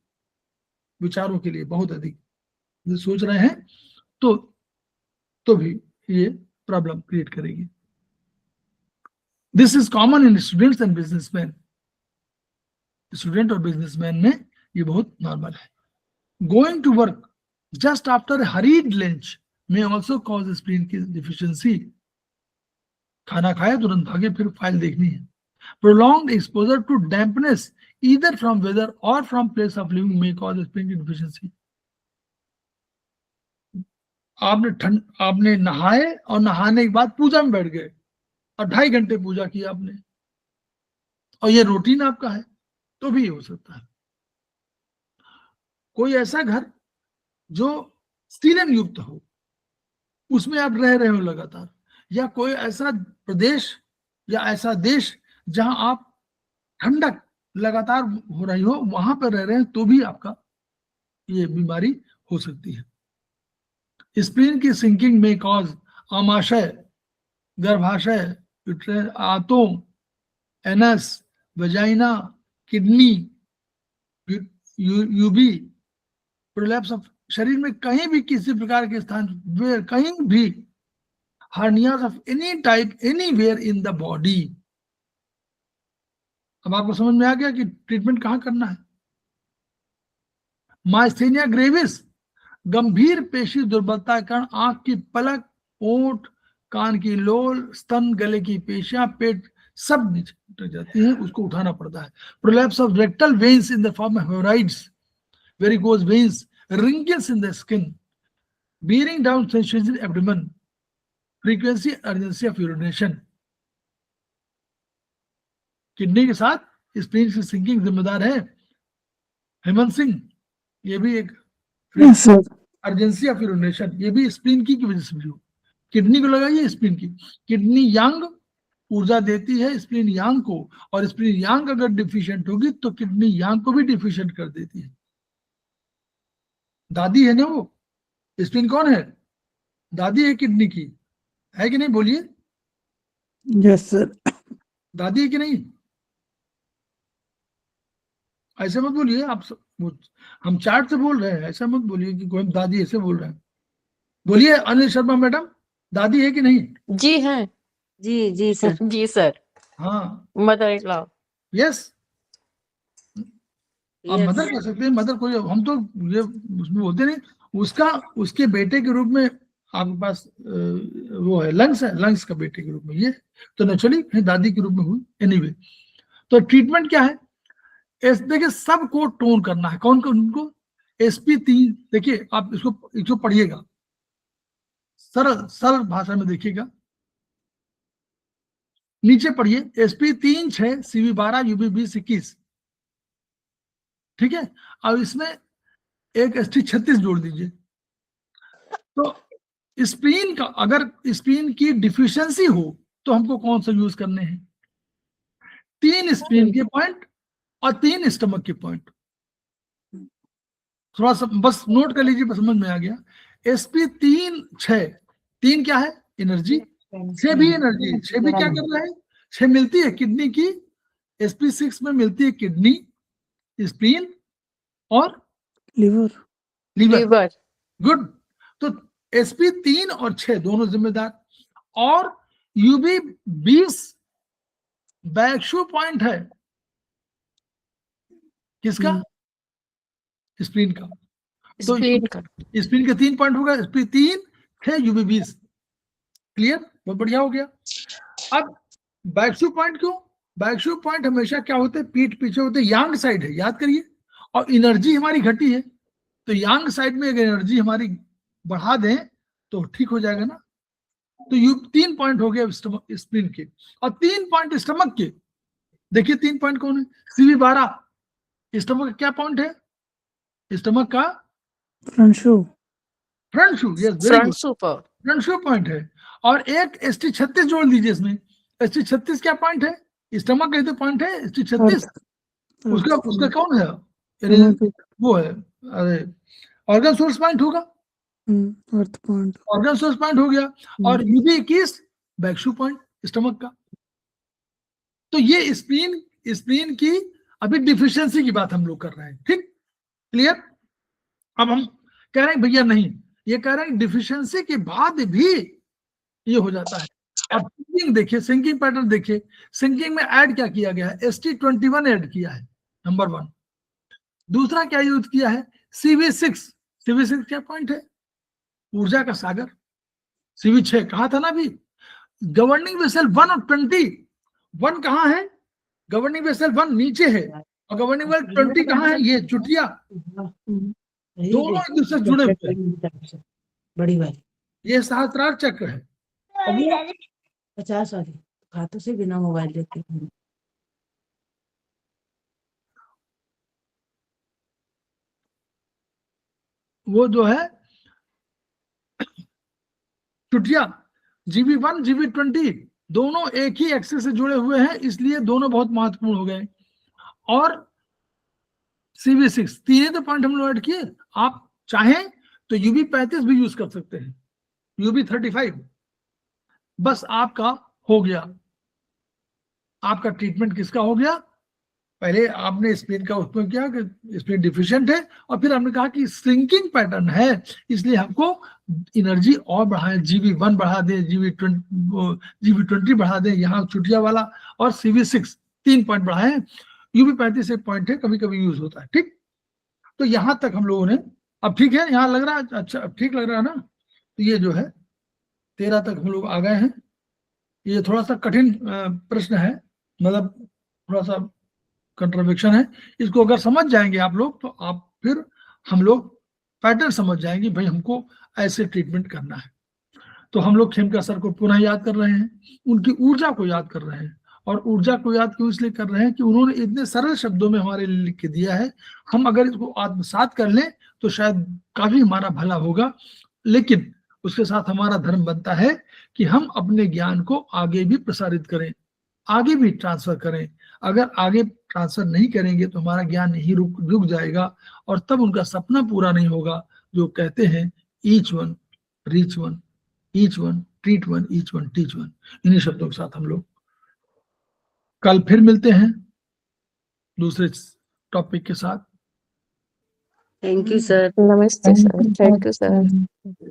बहुत अधिक सोच रहे हैं तो भी ये प्रॉब्लम क्रिएट करेगी। This is common in students and businessman. Student और बिजनेसमैन में ये बहुत नॉर्मल है। Going to work just after hurried lunch may also cause spleen qi deficiency. खाना खाया तुरंत भागे, फिर फाइल देखनी है। Prolonged exposure to dampness either from weather or from place of living may cause spleen qi deficiency. आपने नहाए और नहाने के बाद पूजा में बैठ गए और 2.5 घंटे पूजा की आपने, और ये रूटीन आपका है, तो भी हो सकता है। कोई ऐसा घर जो सीलन युक्त हो, उसमें आप रह रहे हो लगातार, या कोई ऐसा प्रदेश या ऐसा देश जहां आप ठंडक लगातार हो रही हो, वहां पर रह रहे हैं, तो भी आपका ये बीमारी हो सकती है। स्प्लीन की सिंकिंग में कॉज आमाशय, गर्भाशय, आंतों, एनस, वजाइना, किडनी, यूबी, प्रोलैप्स ऑफ, शरीर में कहीं भी किसी प्रकार के स्थान, कहीं भी, hernias of any type anywhere in the body. अब आपको समझ में आ गया कि ट्रीटमेंट कहां करना है। माइस्थेनिया ग्रेविस, गंभीर पेशी दुर्बलता के कारण आंख की पलक, ओंठ, कान की लोल, स्तन, गले की पेशियां, पेट सब नीचे उतर जाती हैं, उसको उठाना पड़ता है। Prolapse of rectal veins in the form of haemorrhoids, varicose veins, wrinkles in the skin, bearing down sensation in abdomen, frequency urgency of urination। Kidney के साथ स्प्लीन की सिंकिंग जिम्मेदार है। हेमंत सिंह, ये भी एक Yes, sir. Urgency of urination, ये भी spleen की वजह से भी हो। किडनी को लगाइए स्प्लीन की, किडनी यांग ऊर्जा देती है स्प्लीन यांग को, और स्प्लीन यांग अगर डिफिशिएंट होगी तो किडनी यांग को भी डिफिशिएंट कर देती है। दादी है ना वो, स्प्लीन कौन है? दादी है किडनी की, है कि नहीं? बोलिए, यस सर। दादी है कि नहीं? ऐसे मत बोलिए आप हम चार्ट से बोल रहे हैं, ऐसा मत बोलिए कि कोई दादी ऐसे बोल रहे हैं। बोलिए अनिल शर्मा मैडम, दादी है कि नहीं? जी हैं। जी जी सर। जी सर। हाँ, मदर इन लॉ। यस, आप Yes. मदर कह सकते हैं, मदर कोई, हम तो ये उसमें बोलते नहीं, उसका उसके बेटे के रूप में आपके पास वो है, लंग्स है, लंग्स का बेटे के रूप में, ये तो नेचुरली दादी के रूप में हुई। एनीवे, तो ट्रीटमेंट क्या है? देखिए सबको टोन करना है। कौन कौन उनको? SP3, देखिए आप इसको पढ़िएगा, सरल सरल भाषा में देखिएगा, नीचे पढ़िए, SP3 6 CV12 UB20 21, ठीक है। अब इसमें एक ST36 जोड़ दीजिए। तो स्प्लीन का, अगर स्प्लीन की डिफिशियंसी हो तो हमको कौन सा यूज करने हैं? 3 स्प्लीन के पॉइंट और 3 स्टमक के पॉइंट। थोड़ा सा बस नोट कर लीजिए, बस समझ में आ गया। SP3 6, 3 क्या है? एनर्जी, 6 भी एनर्जी, 6 भी क्या कर रहा है? 6 मिलती है किडनी की, SP6 में मिलती है किडनी, स्प्लीन और लिवर। लीवर। गुड। तो SP3 और 6 दोनों जिम्मेदार, और UB20 बैकशू पॉइंट है किसका? स्प्लीन का। तो स्प्लीन का। स्प्लीन के 3 पॉइंट होगा, SP3 6 UB20, क्लियर? बहुत बढ़िया हो गया। अब बैकशू पॉइंट क्यों? बैकशू पॉइंट हमेशा क्या होते हैं? पीठ पीछे होते हैं, यांग साइड है, याद करिए, और एनर्जी हमारी घटी है, तो यांग साइड में अगर एनर्जी हमारी बढ़ा दें तो ठीक हो जाएगा ना। तो 3 पॉइंट हो गया स्प्लीन के, और 3 पॉइंट स्टमक के। देखिए 3 पॉइंट कौन है? CV12 स्टमक का क्या पॉइंट है? स्टमक का फ्रंट शू। फ्रंट शू, यस, फ्रंट सुपर। फ्रंट शू पॉइंट है। और एक ST36 जोड़ दीजिए इसमें। ST36 क्या पॉइंट है? स्टमक का ही तो पॉइंट है ST36, उसका कौन है? वो है, अरे ऑर्गन सोर्स पॉइंट होगा, अर्थ पॉइंट, ऑर्गन सोर्स पॉइंट हो गया। और UB21 बैकशू पॉइंट स्टमक का। तो ये स्प्लीन की अभी डिफिशियंसी की बात हम लोग कर रहे हैं, ठीक, क्लियर? अब हम कह रहे हैं भैया नहीं, ये कह रहे हैं डिफिशियंसी के बाद भी ये हो जाता है। अब सिंकिंग देखिए, सिंकिंग पैटर्न देखिए, सिंकिंग में ऐड क्या किया गया है? ST21 ऐड किया है, नंबर 1। दूसरा क्या यूज किया है? CV6। CV6 क्या पॉइंट है? ऊर्जा का सागर। CV6 कहा था ना अभी, गवर्निंग वेसल 1 और 20, 1 कहाँ है? गवर्निंग वेसल 1 नीचे है, और गवर्निंग वेसल 20 कहाँ है? ये चुटिया, दोनों एक दूसरे से जुड़े हुए हैं। बड़ी भाई ये सहस्त्रार चक्र है। और वो 50 वाली खातों से बिना मोबाइल देखे हैं। वो जो है चुटिया, GB1 GB20 दोनों एक ही एक्सिस से जुड़े हुए हैं, इसलिए दोनों बहुत महत्वपूर्ण हो गए। और CV6, 3 तो पॉइंट हम लोग ऐड किए। आप चाहें तो UB35 भी यूज कर सकते हैं, UB35, बस आपका हो गया। आपका ट्रीटमेंट किसका हो गया? पहले आपने स्प्लीन का उसमें किया कि स्प्लीन डिफिशिएंट है, और फिर हमने कहा कि श्रिंकिंग पैटर्न है, इसलिए हमको एनर्जी और बढ़ाएं, GB1 बढ़ा दें, GB20 बढ़ा दें, यहाँ चुटिया वाला, और CV6 3 पॉइंट बढ़ाएं। UB35 एक पॉइंट है, कभी कभी यूज होता है, ठीक। तो यहां तक हम लोगों ने, अब ठीक है, यहाँ लग रहा है, अच्छा अब ठीक लग रहा है ना? तो ये जो है 13 तक हम लोग आ गए हैं। ये थोड़ा सा कठिन प्रश्न है, मतलब थोड़ा सा कंट्राडिक्शन है। इसको अगर समझ जाएंगे आप लोग तो आप फिर हम लोग पैटर्न समझ जाएंगे, भाई हमको ऐसे ट्रीटमेंट करना है। तो हम लोग खेमका सर को पुनः याद कर रहे हैं, उनकी ऊर्जा को याद कर रहे हैं, और ऊर्जा को याद क्यों इसलिए कर रहे हैं कि उन्होंने इतने सरल शब्दों में हमारे लिए लिख के दिया है। हम अगर इसको आत्मसात कर लें तो शायद काफी हमारा भला होगा, लेकिन उसके साथ हमारा धर्म बनता है कि हम अपने ज्ञान को आगे भी प्रसारित करें, आगे भी ट्रांसफर करें। अगर आगे ट्रांसफर नहीं करेंगे तो हमारा ज्ञान यही रुक जाएगा, और तब उनका सपना पूरा नहीं होगा जो कहते हैं each one reach one, each one treat one, each one teach one. इन्हीं शब्दों के साथ हम लोग कल फिर मिलते हैं दूसरे टॉपिक के साथ। Thank you sir. नमस्ते सर, थैंक यू सर।